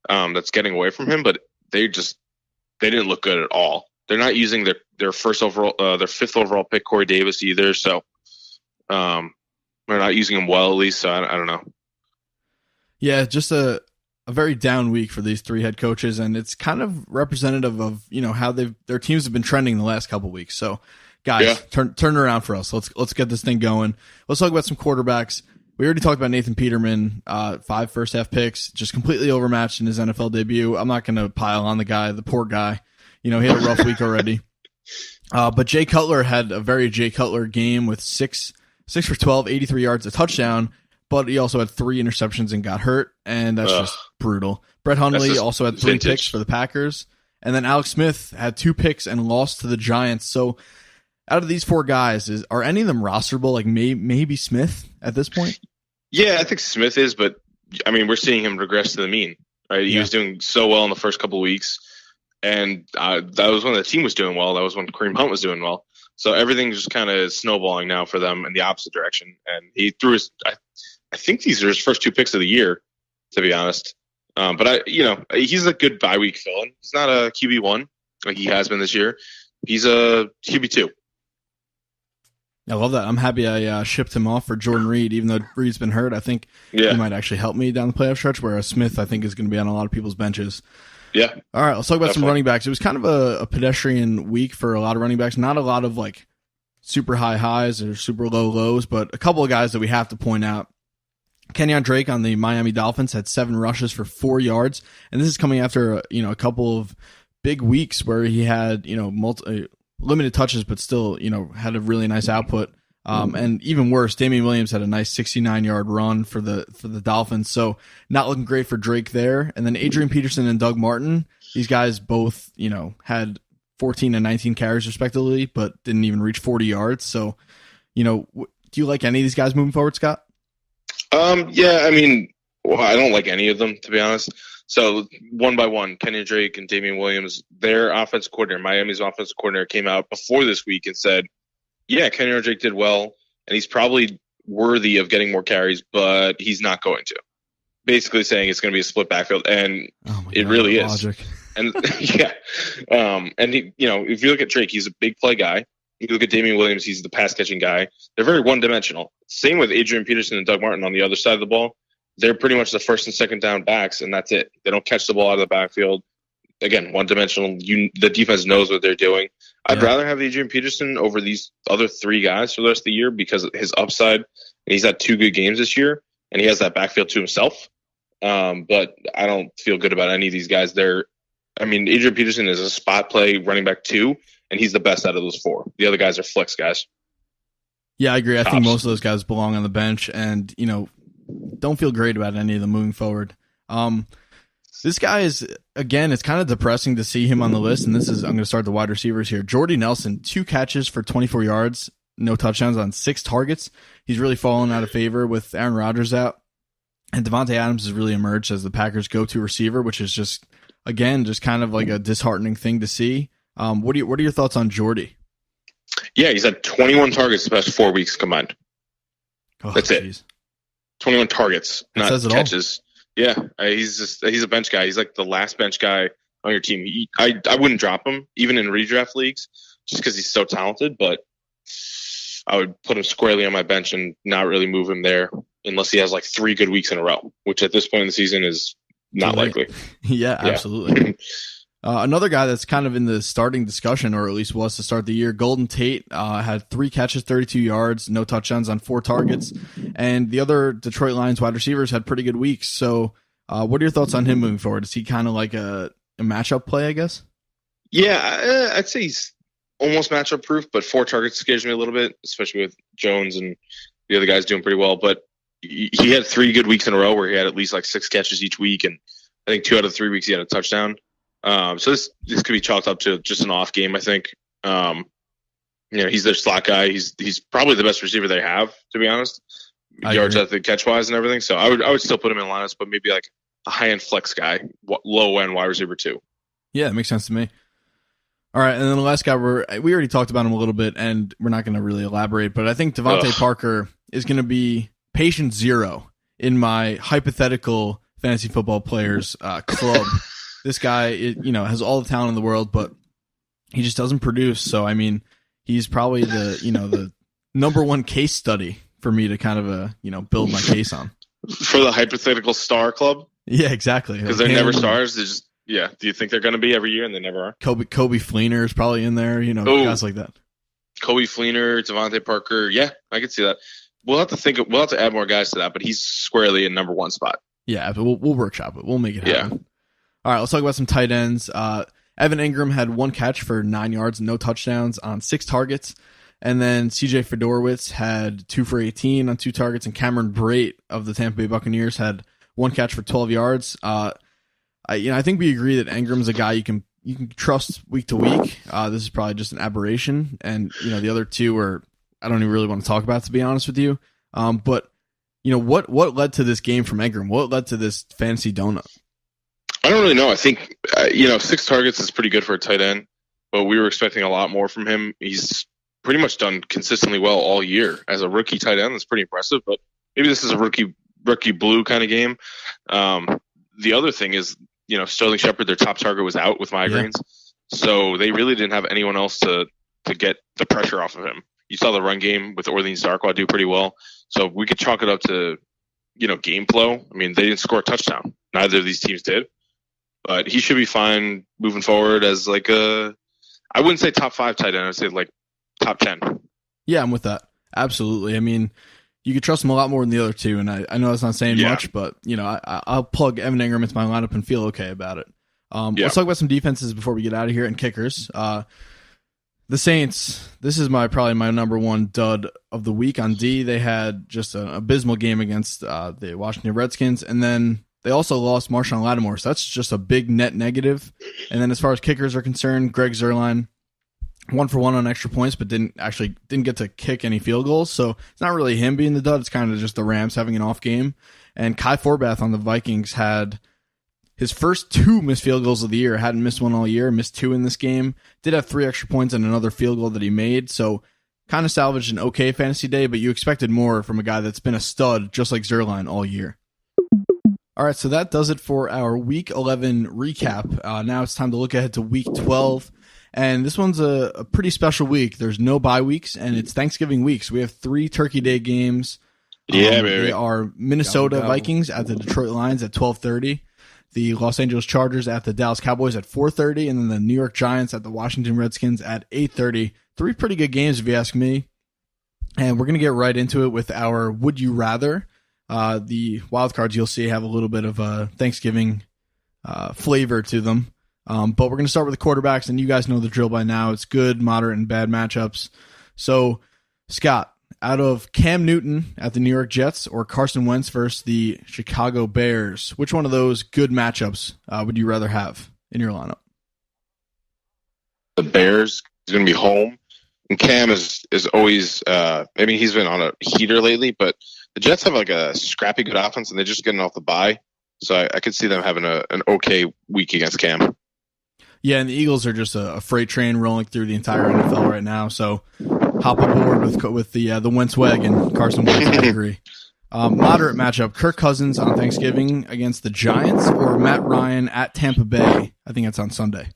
that's getting away from him. But they didn't look good at all. They're not using their fifth overall pick, Corey Davis, either. So they're not using him well, at least. So I don't know. Yeah, just a very down week for these 3 head coaches, and it's kind of representative of how their teams have been trending the last couple weeks. So, guys, turn it around for us. Let's get this thing going. Let's talk about some quarterbacks. We already talked about Nathan Peterman, 5 first half picks, just completely overmatched in his NFL debut. I'm not going to pile on the poor guy. He had a rough week already. But Jay Cutler had a very Jay Cutler game with 6 for 12, 83 yards, a touchdown. But he also had 3 interceptions and got hurt, and that's just brutal. Brett Hundley also had 3 picks for the Packers. And then Alex Smith had 2 picks and lost to the Giants. So out of these 4 guys, are any of them rosterable? Maybe Smith at this point? Yeah, I think Smith is, but we're seeing him regress to the mean. Right? He was doing so well in the first couple of weeks, and that was when the team was doing well. That was when Kareem Hunt was doing well. So everything's just kind of snowballing now for them in the opposite direction. And he threw I think these are his first 2 picks of the year, to be honest. But he's a good bye week fill-in. He's not a QB1 like he has been this year. He's a QB2. I love that. I'm happy I shipped him off for Jordan Reed, even though Reed's been hurt. I think he might actually help me down the playoff stretch, whereas Smith, I think, is going to be on a lot of people's benches. Yeah. All right, let's talk about some running backs. It was kind of a pedestrian week for a lot of running backs. Not a lot of super high highs or super low lows, but a couple of guys that we have to point out. Kenyon Drake on the Miami Dolphins had 7 rushes for 4 yards, and this is coming after a couple of big weeks where he had limited touches, but still had a really nice output. And even worse, Damian Williams had a nice 69-yard run for the Dolphins, so not looking great for Drake there. And then Adrian Peterson and Doug Martin, these guys both had 14 and 19 carries respectively, but didn't even reach 40 yards. So do you like any of these guys moving forward, Scott? Yeah, I don't like any of them, to be honest. So one by one, Kenyon Drake and Damian Williams, their offensive coordinator, Miami's offensive coordinator, came out before this week and said, yeah, Kenyon Drake did well, and he's probably worthy of getting more carries, but he's not going to. Basically saying it's going to be a split backfield, and it really is. Logic. And and if you look at Drake, he's a big play guy. You look at Damian Williams, he's the pass catching guy. They're very one dimensional. Same with Adrian Peterson and Doug Martin on the other side of the ball. they're pretty much the first and second down backs, and that's it. They don't catch the ball out of the backfield. Again, one-dimensional. The defense knows what they're doing. I'd rather have Adrian Peterson over these other three guys for the rest of the year because of his upside. And he's had 2 good games this year, and he has that backfield to himself. But I don't feel good about any of these guys. Adrian Peterson is a spot play running back 2, and he's the best out of those 4. The other guys are flex guys. Yeah, I agree. I think most of those guys belong on the bench, and don't feel great about any of them moving forward. This guy is, again, it's kind of depressing to see him on the list, and I'm going to start the wide receivers here. Jordy Nelson, 2 catches for 24 yards, no touchdowns on 6 targets. He's really fallen out of favor with Aaron Rodgers out, and Devontae Adams has really emerged as the Packers' go-to receiver, which is just kind of like a disheartening thing to see. What are your thoughts on Jordy? Yeah, he's had 21 targets the past 4 weeks combined. That's it. 21 targets, not catches. Yeah, he's a bench guy. He's like the last bench guy on your team. I wouldn't drop him even in redraft leagues just because he's so talented, but I would put him squarely on my bench and not really move him there unless he has like 3 good weeks in a row, which at this point in the season is not likely. Yeah, absolutely. Another guy that's kind of in the starting discussion, or at least was to start the year, Golden Tate had 3 catches, 32 yards, no touchdowns on 4 targets. And the other Detroit Lions wide receivers had pretty good weeks. So what are your thoughts on him moving forward? Is he kind of like a matchup play, I guess? Yeah, I'd say he's almost matchup proof, but 4 targets scares me a little bit, especially with Jones and the other guys doing pretty well. But he had 3 good weeks in a row where he had at least like 6 catches each week. And I think 2 out of the 3 weeks he had a touchdown. So this could be chalked up to just an off game, I think. He's their slot guy. He's probably the best receiver they have, to be honest. Yards at the catch wise and everything. So I would still put him in lineups, but maybe like a high end flex guy, low end wide receiver 2. Yeah, it makes sense to me. All right, and then the last guy we already talked about him a little bit, and we're not going to really elaborate, but I think Devontae Parker is going to be patient 0 in my hypothetical fantasy football players club. This guy, has all the talent in the world, but he just doesn't produce. So, he's probably the number 1 case study for me to kind of, build my case on. For the hypothetical star club? Yeah, exactly. Because they're never stars. They're just, do you think they're going to be every year and they never are? Kobe Fleener is probably in there, guys like that. Kobe Fleener, Devontae Parker. Yeah, I can see that. We'll have to add more guys to that, but he's squarely in number 1 spot. Yeah, but we'll workshop it. We'll make it happen. Yeah. All right, let's talk about some tight ends. Evan Ingram had 1 catch for 9 yards, no touchdowns on 6 targets. And then CJ Fedorowicz had 2 for 18 on 2 targets. And Cameron Brate of the Tampa Bay Buccaneers had 1 catch for 12 yards. I think we agree that Ingram's a guy you can trust week to week. This is probably just an aberration. And, the other 2 are, I don't even really want to talk about, to be honest with you. But, what led to this game from Ingram? What led to this fantasy donut? I don't really know. I think, 6 targets is pretty good for a tight end, but we were expecting a lot more from him. He's pretty much done consistently well all year. As a rookie tight end, that's pretty impressive, but maybe this is a rookie blue kind of game. The other thing is, Sterling Shepard, their top target, was out with migraines, so they really didn't have anyone else to get the pressure off of him. You saw the run game with Orleans Darkwa do pretty well, so we could chalk it up to, game flow. They didn't score a touchdown. Neither of these teams did. But he should be fine moving forward as I wouldn't say top 5 tight end. I'd say like top 10. Yeah, I'm with that. Absolutely. You could trust him a lot more than the other 2, and I know that's not saying much, but I'll plug Evan Ingram into my lineup and feel okay about it. Let's talk about some defenses before we get out of here, and kickers. The Saints, this is probably my number 1 dud of the week on D. They had just an abysmal game against the Washington Redskins, and then they also lost Marshawn Lattimore, so that's just a big net negative. And then as far as kickers are concerned, Greg Zuerlein, 1 for 1 on extra points, but didn't get to kick any field goals. So it's not really him being the dud. It's kind of just the Rams having an off game. And Kai Forbath on the Vikings had his first 2 missed field goals of the year. Hadn't missed one all year, missed 2 in this game. Did have 3 extra points and another field goal that he made. So kind of salvaged an okay fantasy day, but you expected more from a guy that's been a stud just like Zuerlein all year. All right, so that does it for our Week 11 recap. Now it's time to look ahead to Week 12. And this one's a pretty special week. There's no bye weeks, and it's Thanksgiving week. So we have 3 Turkey Day games Yeah, baby. They are Minnesota Gobble, gobble. Vikings at the Detroit Lions at 12:30. The Los Angeles Chargers at the Dallas Cowboys at 4:30, and then the New York Giants at the Washington Redskins at 8:30. Three pretty good games, if you ask me. And we're going to get right into it with our Would You Rather. The wild cards you'll see have a little bit of a Thanksgiving flavor to them. But we're going to start with the quarterbacks, and you guys know the drill by now. It's good, moderate, and bad matchups. So, Scott, out of Cam Newton at the New York Jets or Carson Wentz versus the Chicago Bears, which one of those good matchups would you rather have in your lineup? The Bears is going to be home. And Cam is always, he's been on a heater lately, but the Jets have like a scrappy good offense, and they're just getting off the bye. So I could see them having an okay week against Cam. Yeah, and the Eagles are just a freight train rolling through the entire NFL right now. So hop aboard with the Wentz wagon, Carson Wentz. I agree. Moderate matchup: Kirk Cousins on Thanksgiving against the Giants, or Matt Ryan at Tampa Bay. I think that's on Sunday.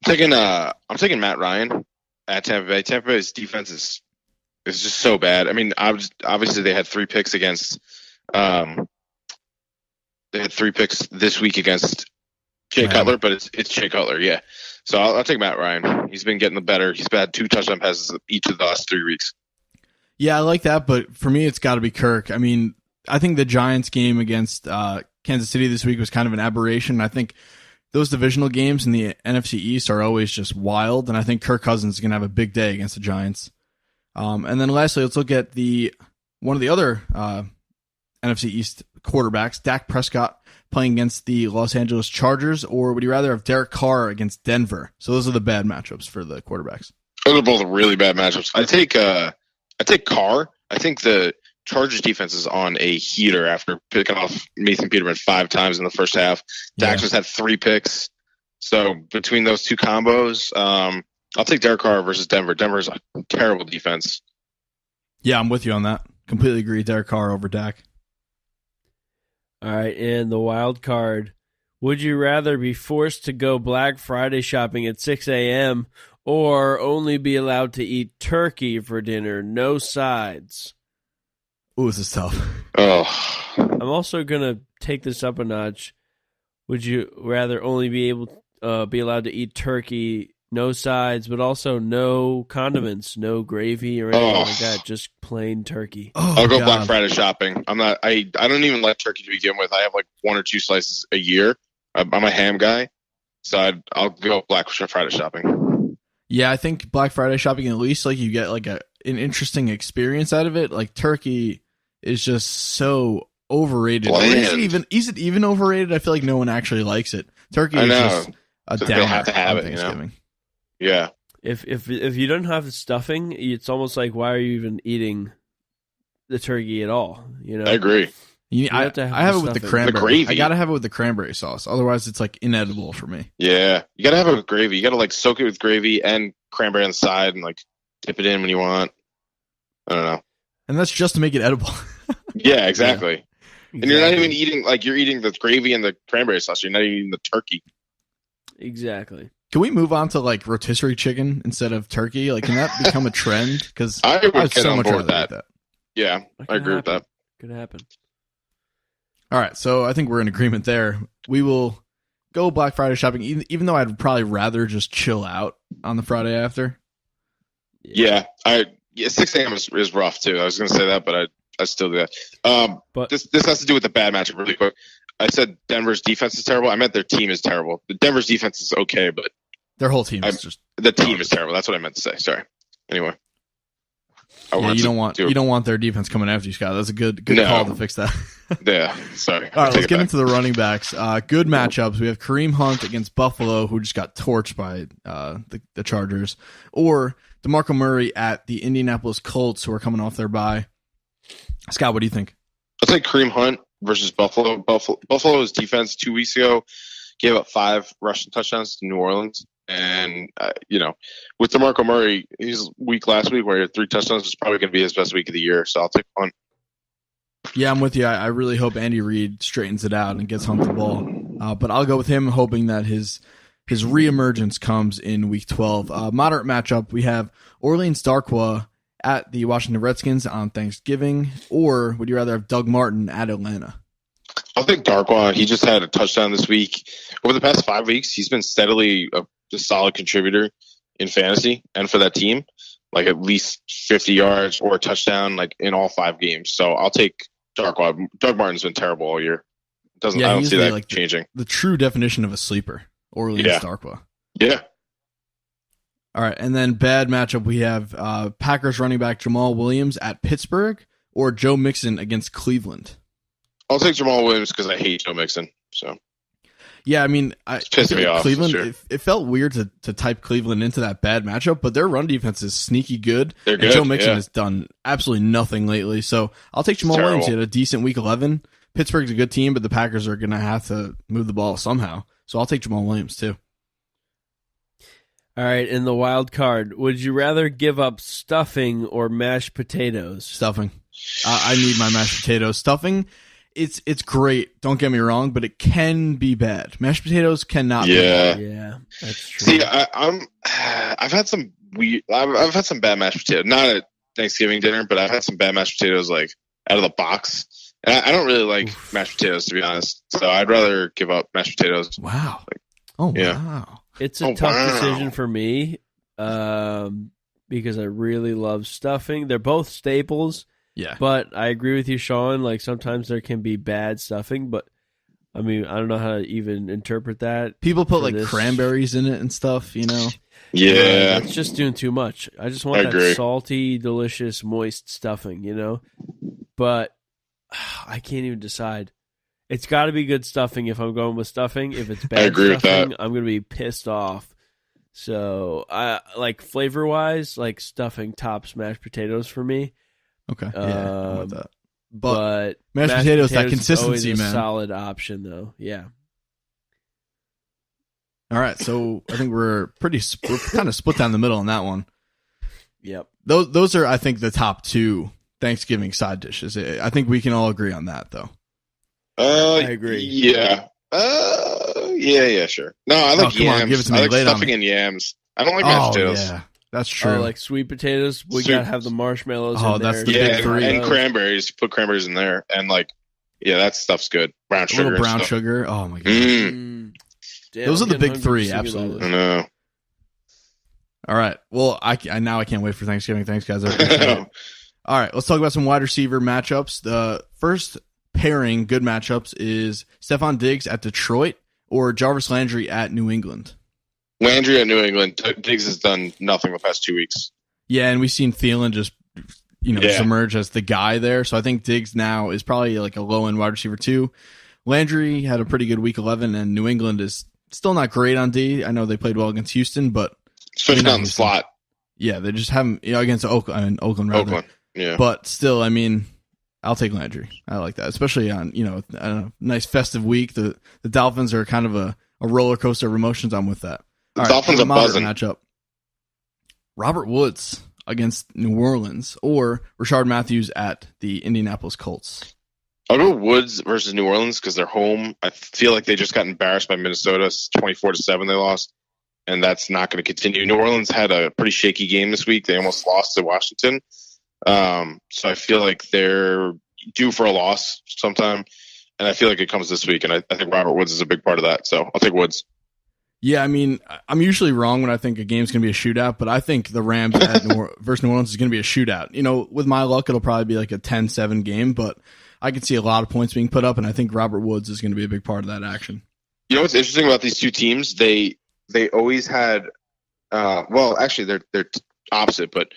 I'm taking Matt Ryan at Tampa Bay. Tampa Bay's defense is just so bad. I mean, obviously they had 3 picks against. They had 3 picks this week against Jay Cutler, but it's Jay Cutler, yeah. So I'll take Matt Ryan. He's been getting the better. He's had 2 touchdown passes each of the last 3 weeks. Yeah, I like that, but for me, it's got to be Kirk. I mean, I think the Giants game against Kansas City this week was kind of an aberration. I think those divisional games in the NFC East are always just wild, and I think Kirk Cousins is going to have a big day against the Giants. And then lastly, let's look at one of the other NFC East quarterbacks, Dak Prescott, playing against the Los Angeles Chargers, or would you rather have Derek Carr against Denver? So those are the bad matchups for the quarterbacks. Those are both really bad matchups. I take Carr. I think the Chargers defense is on a heater after picking off Nathan Peterman 5 times in the first half. Dak just had 3 picks. So between those 2 combos, I'll take Derek Carr versus Denver. Denver's a terrible defense. Yeah, I'm with you on that. Completely agree. Derek Carr over Dak. All right, and the wild card. Would you rather be forced to go Black Friday shopping at 6 a.m. or only be allowed to eat turkey for dinner, no sides? Ooh, this is tough. Oh. I'm also going to take this up a notch. Would you rather only be allowed to eat turkey, no sides, but also no condiments, no gravy or anything like that, just plain turkey? I'll go Black Friday shopping. I don't even like turkey to begin with. I have like 1 or 2 slices a year. I'm a ham guy, so I'll go Black Friday shopping. Yeah, I think Black Friday shopping, at least like you get like an interesting experience out of it. Like turkey is just so overrated. Is it even overrated? I feel like no one actually likes it. Turkey is just a downer. They have to have it, Thanksgiving. Yeah. If you don't have the stuffing, it's almost like, why are you even eating the turkey at all? You know, I agree. I have it with the cranberry. The gravy. I gotta have it with the cranberry sauce. Otherwise, it's like inedible for me. Yeah, you gotta have it with gravy. You gotta like soak it with gravy and cranberry on the side, and like dip it in when you want. I don't know. And that's just to make it edible. Yeah, exactly. And you're not even eating, like, you're eating the gravy and the cranberry sauce. You're not eating the turkey. Exactly. Can we move on to like rotisserie chicken instead of turkey? Like, can that become a trend? Because I would get on board with that. Yeah, I agree with that. Could happen. All right, so I think we're in agreement there. We will go Black Friday shopping, even though I'd probably rather just chill out on the Friday after. Yeah, 6 a.m. is rough too. I was going to say that, but I still do that. But this has to do with the bad matchup really quick. I said Denver's defense is terrible. I meant their team is terrible. The Denver's defense is okay, but their whole team is just the team is terrible. That's what I meant to say. Sorry. Anyway. You don't want their defense coming after you, Scott. That's a good call to fix that. Yeah, sorry. All right, let's get into the running backs. Good matchups. We have Kareem Hunt against Buffalo, who just got torched by the Chargers, or DeMarco Murray at the Indianapolis Colts, who are coming off their bye. Scott, what do you think? I'll take Kareem Hunt versus Buffalo. Buffalo's defense 2 weeks ago gave up 5 rushing touchdowns to New Orleans. And, with DeMarco Murray, his week last week where he had 3 touchdowns is probably going to be his best week of the year. So I'll take Hunt. Yeah, I'm with you. I really hope Andy Reid straightens it out and gets Hunt the ball. But I'll go with him, hoping that his reemergence comes in week 12. Moderate matchup, we have Orleans Darkwa at the Washington Redskins on Thanksgiving, or would you rather have Doug Martin at Atlanta? I'll take Darkwa. He just had a touchdown this week. Over the past 5 weeks, he's been steadily a solid contributor in fantasy and for that team, like at least 50 yards or a touchdown, like in all 5 games. So I'll take Darkwa. Doug Martin's been terrible all year. I don't see that changing. The true definition of a sleeper, Orleans Darkwa. Yeah. All right, and then bad matchup, we have Packers running back Jamal Williams at Pittsburgh or Joe Mixon against Cleveland. I'll take Jamal Williams because I hate Joe Mixon. So, yeah, I mean, it's pissing me off. Cleveland, sure. it felt weird to type Cleveland into that bad matchup, but their run defense is sneaky good. They're good. And Joe Mixon has done absolutely nothing lately. So I'll take Jamal Williams. He had a decent week 11. Pittsburgh's a good team, but the Packers are going to have to move the ball somehow. So I'll take Jamal Williams too. All right, in the wild card, would you rather give up stuffing or mashed potatoes? Stuffing. I need my mashed potatoes. Stuffing. It's great. Don't get me wrong, but it can be bad. Mashed potatoes cannot. be bad. Yeah, that's true. See, I've had some I've had some bad mashed potatoes. Not at Thanksgiving dinner, but I've had some bad mashed potatoes like out of the box. And I don't really like mashed potatoes, to be honest. So I'd rather give up mashed potatoes. Wow. Yeah. Wow. It's a tough decision for me because I really love stuffing. They're both staples. Yeah. But I agree with you, Sean. Like sometimes there can be bad stuffing, but I mean, I don't know how to even interpret that. People put like cranberries in it and stuff, you know? Yeah. It's just doing too much. I just want that salty, delicious, moist stuffing, you know? But I can't even decide. It's got to be good stuffing if I'm going with stuffing. If it's bad stuffing, I'm going to be pissed off. So, like flavor-wise, like stuffing tops mashed potatoes for me. Okay. Yeah, I like that. But mashed potatoes, that consistency, is always man. A solid option, though. Yeah. All right, so I think we're kind of split down the middle on that one. Yep. Those are, I think, the top 2 Thanksgiving side dishes. I think we can all agree on that, though. I agree. Yeah. Yeah, sure. No, I like yams. On, give it to me. I like stuffing and yams. I don't like mashed potatoes. Yeah, that's true. Like sweet potatoes, we gotta have the marshmallows. in that's there. the big 3. And cranberries. Put cranberries in there, and like, yeah, that stuff's good. Brown sugar. Little brown sugar. Oh my god. Damn, those are the big 3, about absolutely. I know. All right. Well, I can't wait for Thanksgiving. Thanks, guys. I appreciate it. All right, let's talk about some wide receiver matchups. The first pairing good matchups is Stephon Diggs at Detroit or Jarvis Landry at New England. Landry at New England. Diggs has done nothing the past 2 weeks. Yeah, and we've seen Thielen just emerge as the guy there. So I think Diggs now is probably like a low-end wide receiver 2. Landry had a pretty good week 11, and New England is still not great on D. I know they played well against Houston, but especially not in the slot. Yeah, they just haven't against Oakland. Oakland. Yeah, but still, I mean, I'll take Landry. I like that, especially on a nice festive week. The Dolphins are kind of a roller coaster of emotions. I'm with that. The Dolphins are buzzing. Matchup: Robert Woods against New Orleans or Rashard Matthews at the Indianapolis Colts. I'll go Woods versus New Orleans because they're home. I feel like they just got embarrassed by Minnesota. 24-7 they lost, and that's not going to continue. New Orleans had a pretty shaky game this week. They almost lost to Washington. So I feel like they're due for a loss sometime, and I feel like it comes this week, and I think Robert Woods is a big part of that. So I'll take Woods. Yeah, I mean, I'm usually wrong when I think a game's going to be a shootout, but I think the Rams versus New Orleans is going to be a shootout. With my luck, it'll probably be like a 10-7 game, but I could see a lot of points being put up, and I think Robert Woods is going to be a big part of that action. You know what's interesting about these two teams? They always had, actually they're opposite, but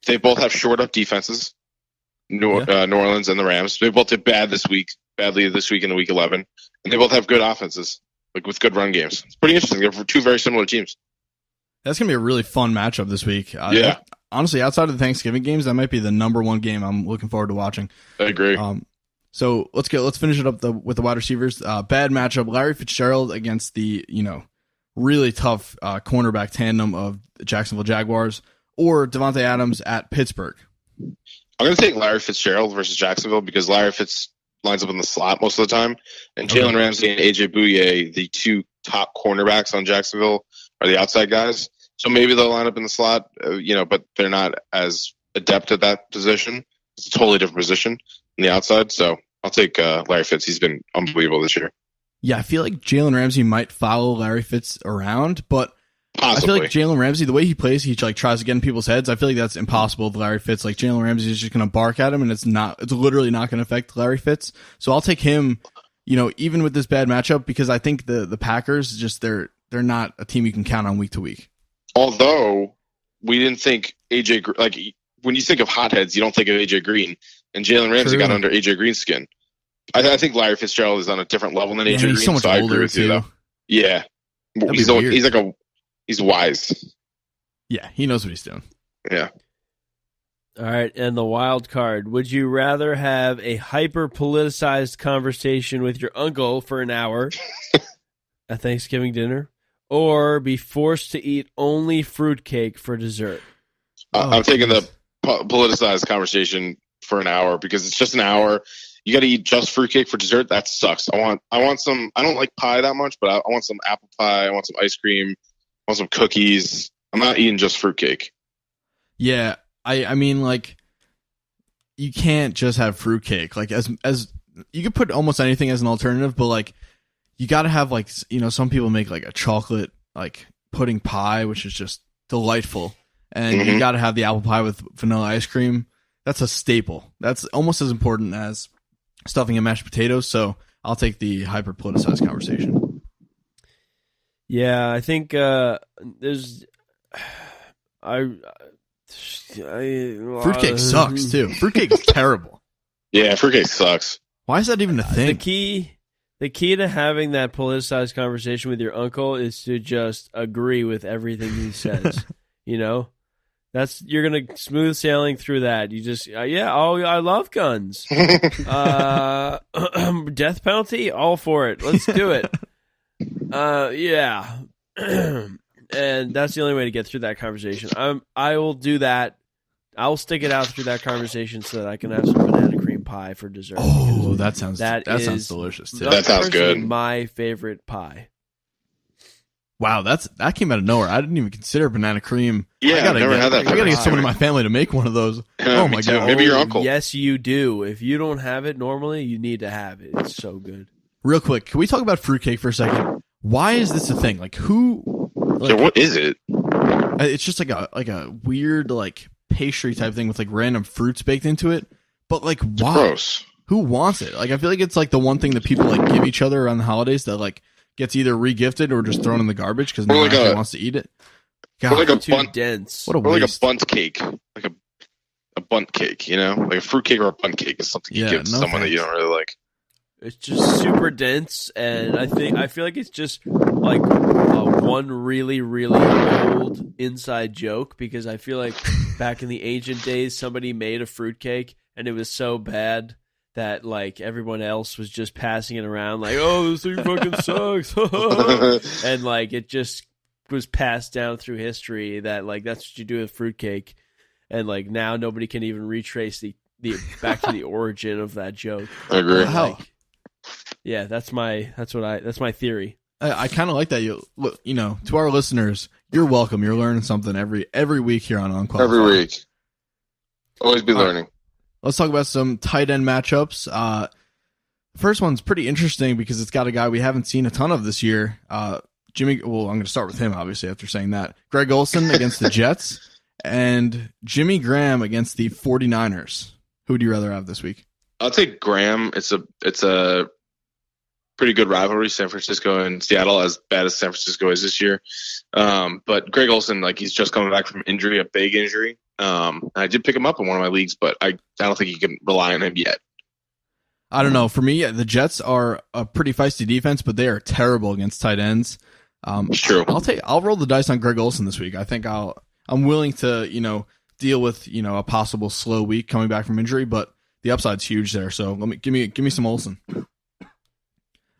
they both have shored up defenses. New Orleans and the Rams. They both did badly this week in week 11, and they both have good offenses, like with good run games. It's pretty interesting. They're two very similar teams. That's going to be a really fun matchup this week. Honestly, outside of the Thanksgiving games, that might be the number 1 game I'm looking forward to watching. I agree. So let's finish it up with the wide receivers. Bad matchup: Larry Fitzgerald against the really tough cornerback tandem of the Jacksonville Jaguars, or Devontae Adams at Pittsburgh. I'm going to take Larry Fitzgerald versus Jacksonville because Larry Fitz lines up in the slot most of the time, and Jalen Ramsey and AJ Bouye, the 2 top cornerbacks on Jacksonville, are the outside guys. So maybe they'll line up in the slot, but they're not as adept at that position. It's a totally different position on the outside. So I'll take Larry Fitz. He's been unbelievable this year. Yeah, I feel like Jalen Ramsey might follow Larry Fitz around, but Possibly. I feel like Jalen Ramsey, the way he plays, he like tries to get in people's heads. I feel like that's impossible with Larry Fitz. Like Jalen Ramsey is just going to bark at him, and it's literally not going to affect Larry Fitz. So I'll take him, even with this bad matchup, because I think the Packers just they're not a team you can count on week to week. Although we didn't think AJ, like when you think of hotheads, you don't think of AJ Green, and Jalen Ramsey got under AJ Green's skin. I think Larry Fitzgerald is on a different level than AJ Green. He's so much I older agree with you, though. Yeah, he's wise. Yeah, he knows what he's doing. Yeah. All right, and the wild card. Would you rather have a hyper-politicized conversation with your uncle for an hour at Thanksgiving dinner, or be forced to eat only fruitcake for dessert? I'm taking the politicized conversation for an hour because it's just an hour. You got to eat just fruitcake for dessert. That sucks. I want some. I don't like pie that much, but I want some apple pie. I want some ice cream. I want some cookies. I'm not eating just fruitcake. Yeah, I mean, like, you can't just have fruitcake. Like, as you could put almost anything as an alternative, but like, you got to have like, some people make like a chocolate like pudding pie, which is just delightful, and you got to have the apple pie with vanilla ice cream. That's a staple. That's almost as important as stuffing and mashed potatoes. So I'll take the hyper politicized conversation. Yeah, I think there's. Fruitcake sucks too. Fruitcake is terrible. Yeah, fruitcake sucks. Why is that even a thing? The key to having that politicized conversation with your uncle is to just agree with everything he says. You're gonna smooth sailing through that. You just I love guns. Death penalty, all for it. Let's do it. Yeah. And that's the only way to get through that conversation. I will do that. I'll stick it out through that conversation so that I can have some banana cream pie for dessert. Oh, that sounds delicious too. That sounds good. My favorite pie. Wow, that came out of nowhere. I didn't even consider banana cream. Yeah, I've never had that. I gotta get someone in my family to make one of those. Oh my god! Maybe your uncle. Yes, you do. If you don't have it normally, you need to have it. It's so good. Real quick, can we talk about fruitcake for a second? Why is this a thing? Like who? So what is it? It's just like a weird like pastry type thing with like random fruits baked into it. But like, why? Gross. Who wants it? Like, I feel like it's like the one thing that people like give each other around the holidays that like gets either regifted or just thrown in the garbage because no one actually wants to eat it. God, like a too bunt, dense. What a or waste. like a bunt cake, like a bunt cake. Like a fruit cake or a bunt cake is something you give to someone that you don't really like. It's just super dense, and I feel like it's just like one really, really old inside joke because I feel like back in the ancient days, somebody made a fruitcake and it was so bad that like everyone else was just passing it around like, oh, this thing fucking sucks, and like it just was passed down through history that like that's what you do with fruitcake, and like now nobody can even retrace the back to the origin of that joke. I agree. Wow. Yeah, that's my theory. I kind of like that. To our listeners, you're welcome. You're learning something every week here on Unqualified. Every week, always be learning. Let's talk about some tight end matchups. The first one's pretty interesting because it's got a guy we haven't seen a ton of this year. Jimmy. Well, I'm going to start with him, obviously, after saying that. Greg Olsen against the Jets and Jimmy Graham against the 49ers. Who would you rather have this week? I'll take Graham. It's a pretty good rivalry, San Francisco and Seattle, as bad as San Francisco is this year. But Greg Olsen, like he's just coming back from injury, a big injury. I did pick him up in one of my leagues, but I don't think you can rely on him yet. I don't know. For me, the Jets are a pretty feisty defense, but they are terrible against tight ends. It's true. I'll roll the dice on Greg Olsen this week. I think I'm willing to deal with a possible slow week coming back from injury, but the upside's huge there. So give me some Olsen.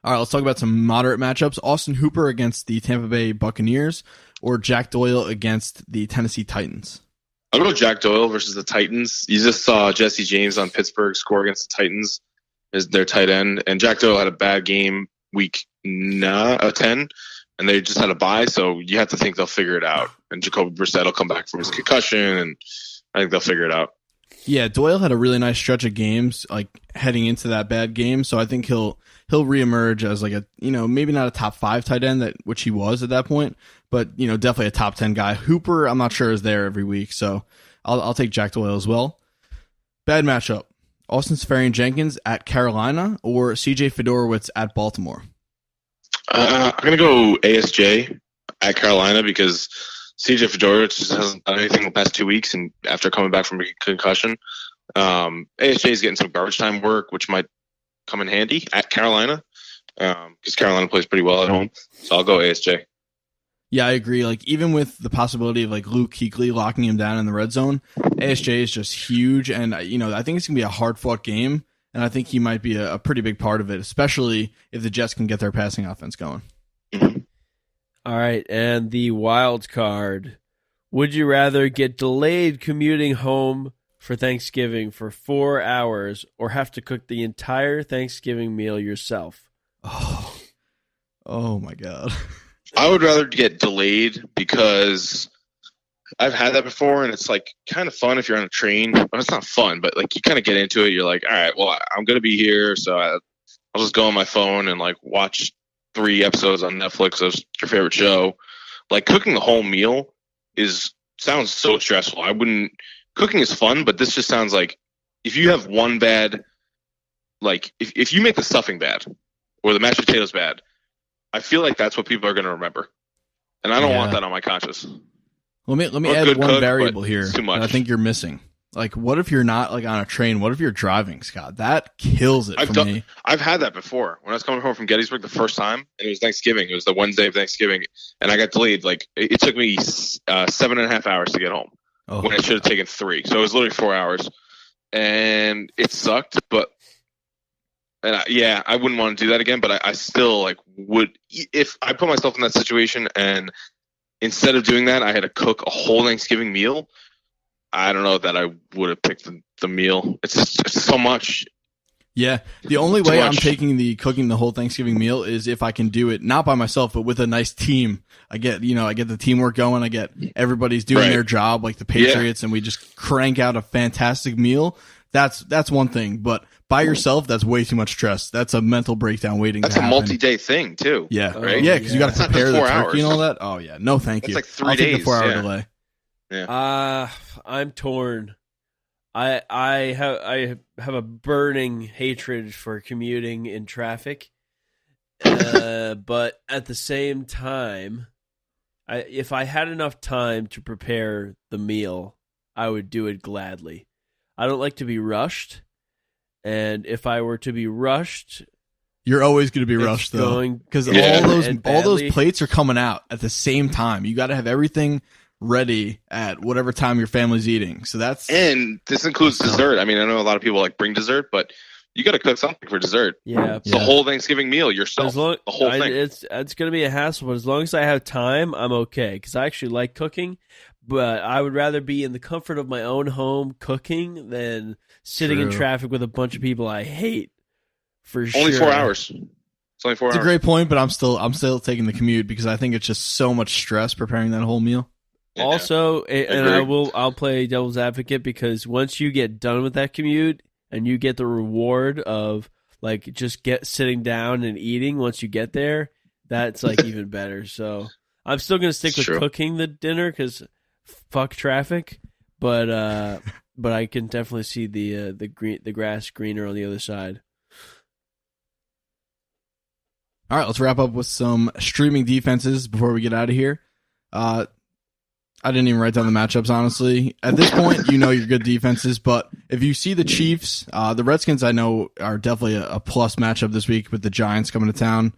All right, let's talk about some moderate matchups. Austin Hooper against the Tampa Bay Buccaneers or Jack Doyle against the Tennessee Titans. I'll go Jack Doyle versus the Titans. You just saw Jesse James on Pittsburgh score against the Titans as their tight end, and Jack Doyle had a bad game week 10, and they just had a bye, so you have to think they'll figure it out. and Jacoby Brissett will come back from his concussion, and I think they'll figure it out. Yeah, Doyle had a really nice stretch of games like heading into that bad game, so I think he'll reemerge as like a, maybe not a top 5 tight end, which he was at that point, but definitely a top 10 guy. Hooper, I'm not sure, is there every week, so I'll take Jack Doyle as well. Bad matchup: Austin Seferian-Jenkins at Carolina or C.J. Fedorowicz at Baltimore. I'm gonna go ASJ at Carolina because C.J. Fedorowicz just hasn't done anything the past 2 weeks, and after coming back from a concussion, ASJ is getting some garbage time work, which might come in handy at Carolina because Carolina plays pretty well at home. So I'll go ASJ. Yeah, I agree. Like, even with the possibility of like Luke Kuechly locking him down in the red zone, ASJ is just huge, and I think it's gonna be a hard fought game, and I think he might be a pretty big part of it, especially if the Jets can get their passing offense going. Mm-hmm. All right, and the wild card. Would you rather get delayed commuting home for Thanksgiving for 4 hours or have to cook the entire Thanksgiving meal yourself? Oh my God. I would rather get delayed because I've had that before, and it's like kind of fun if you're on a train. Well, it's not fun, but like you kind of get into it. You're like, all right, well, I'm going to be here, so I'll just go on my phone and like watch 3 episodes on Netflix of your favorite show. Like, cooking the whole meal sounds so stressful. Cooking is fun, but this just sounds like if you have one bad, like if you make the stuffing bad or the mashed potatoes bad, I feel like that's what people are going to remember, and I don't want that on my conscience. Let me add one variable here that I think you're missing. Like, what if you're not like on a train? What if you're driving, Scott? That kills it for me. I've had that before. When I was coming home from Gettysburg the first time, and it was Thanksgiving. It was the Wednesday of Thanksgiving, and I got delayed. Like, it took me 7.5 hours to get home when it should have taken 3. So it was literally 4 hours, and it sucked. But I wouldn't want to do that again. But I still like would if I put myself in that situation, and instead of doing that, I had to cook a whole Thanksgiving meal. I don't know that I would have picked the meal. It's just so much. Yeah, the only way I'm taking cooking the whole Thanksgiving meal is if I can do it not by myself, but with a nice team. I get the teamwork going. I get everybody's doing their job, like the Patriots, and we just crank out a fantastic meal. That's one thing, but by yourself, that's way too much stress. That's a mental breakdown waiting to happen. That's a multi-day thing too. Yeah, right. Yeah, because you got to prepare the turkey 4 hours. and all that. Oh yeah, no, thank you. It's like 3 I'll days. Take a 4-hour delay. Yeah. I'm torn. I have a burning hatred for commuting in traffic, but at the same time, if I had enough time to prepare the meal, I would do it gladly. I don't like to be rushed, and if I were to be rushed, you're always going to be rushed though, because all those plates are coming out at the same time. You got to have everything ready at whatever time your family's eating. So and this includes dessert. I mean, I know a lot of people like bring dessert, but you got to cook something for dessert. Yeah, the whole Thanksgiving meal yourself. The whole thing. It's going to be a hassle, but as long as I have time, I'm okay because I actually like cooking. But I would rather be in the comfort of my own home cooking than sitting in traffic with a bunch of people I hate. For sure. Only 4 hours. It's only 4 hours. It's a great point, but I'm still taking the commute because I think it's just so much stress preparing that whole meal. Yeah. Also, and I'll play devil's advocate because once you get done with that commute and you get the reward of like just sitting down and eating once you get there, that's like even better. So I'm still gonna stick with cooking the dinner because fuck traffic, but I can definitely see the grass greener on the other side. All right, let's wrap up with some streaming defenses before we get out of here. I didn't even write down the matchups, honestly. At this point, you're good defenses, but if you see the Chiefs, the Redskins I know are definitely a plus matchup this week with the Giants coming to town.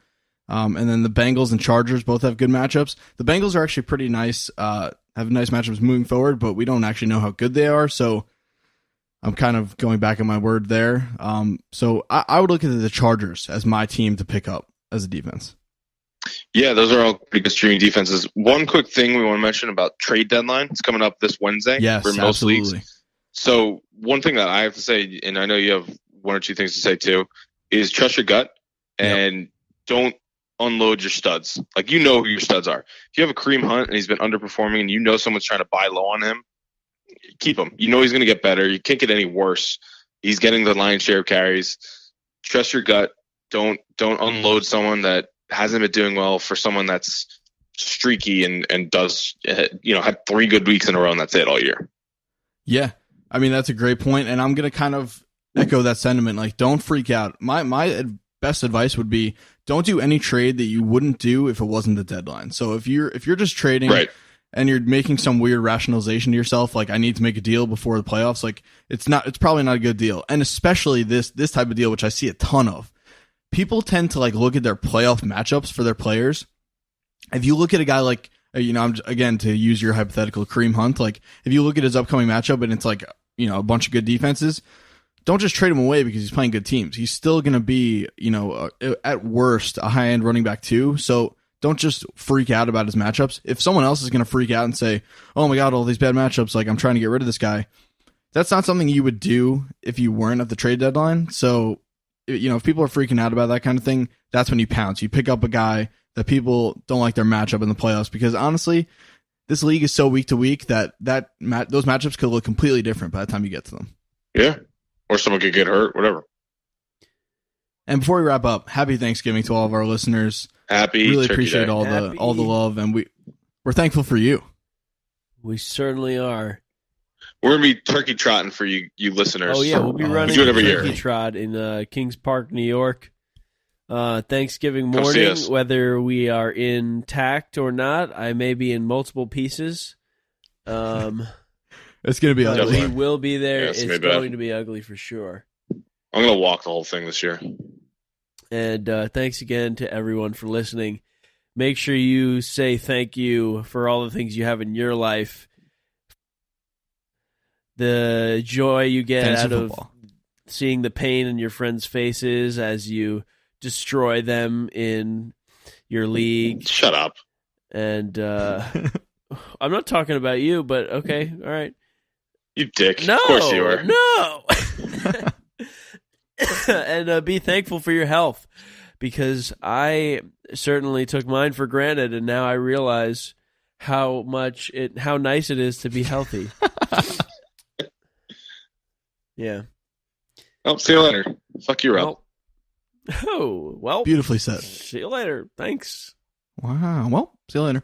And then the Bengals and Chargers both have good matchups. The Bengals are actually pretty nice, have nice matchups moving forward, but we don't actually know how good they are, so I'm kind of going back on my word there. So I would look at the Chargers as my team to pick up as a defense. Yeah, those are all pretty good streaming defenses. One quick thing we want to mention about trade deadline. It's coming up this Wednesday for most leagues. So one thing that I have to say, and I know you have one or two things to say too, is trust your gut and don't unload your studs. Like, you know who your studs are. If you have a Kareem Hunt and he's been underperforming and you know someone's trying to buy low on him, keep him. You know he's going to get better. You can't get any worse. He's getting the lion's share of carries. Trust your gut. Don't unload someone that hasn't been doing well for someone that's streaky and does, have 3 good weeks in a row and that's it all year. Yeah. I mean, that's a great point, and I'm going to kind of echo that sentiment. Like, don't freak out. My best advice would be don't do any trade that you wouldn't do if it wasn't the deadline. So if you're just trading right, and you're making some weird rationalization to yourself, like I need to make a deal before the playoffs, like it's probably not a good deal. And especially this type of deal, which I see a ton of. People tend to like look at their playoff matchups for their players. If you look at a guy like, again, to use your hypothetical Kareem Hunt, like if you look at his upcoming matchup and it's like, a bunch of good defenses, don't just trade him away because he's playing good teams. He's still going to be, at worst, a high-end running back too. So don't just freak out about his matchups. If someone else is going to freak out and say, oh my God, all these bad matchups, like I'm trying to get rid of this guy, that's not something you would do if you weren't at the trade deadline. So, if people are freaking out about that kind of thing, that's when you pounce. You pick up a guy that people don't like their matchup in the playoffs, because honestly, this league is so week to week that those matchups could look completely different by the time you get to them. Yeah. Or someone could get hurt, whatever. And before we wrap up, happy Thanksgiving to all of our listeners. Happy really Turkey appreciate Day. all the love, and we're thankful for you. We certainly are. We're gonna be turkey trotting for you listeners. Oh yeah, we'll be running we do it every turkey year. trot in Kings Park, New York. Thanksgiving Come see morning, us. whether we are intact or not, I may be in multiple pieces. It's going to be ugly. We will be there. Yeah, it's it's gonna be going bad. to be ugly for sure. I'm gonna walk the whole thing this year. And thanks again to everyone for listening. Make sure you say thank you for all the things you have in your life. The joy you get Fantasy out football. of seeing the pain in your friends' faces as you destroy them in your league. Shut up. And I'm not talking about you, but okay, all right. You dick. No, Of course you are. No. And be thankful for your health, because I certainly took mine for granted, and now I realize how nice it is to be healthy. Yeah. Oh, see you later. Fuck you, Rob. Well, Beautifully said. see you later. Thanks. Wow. Well, see you later.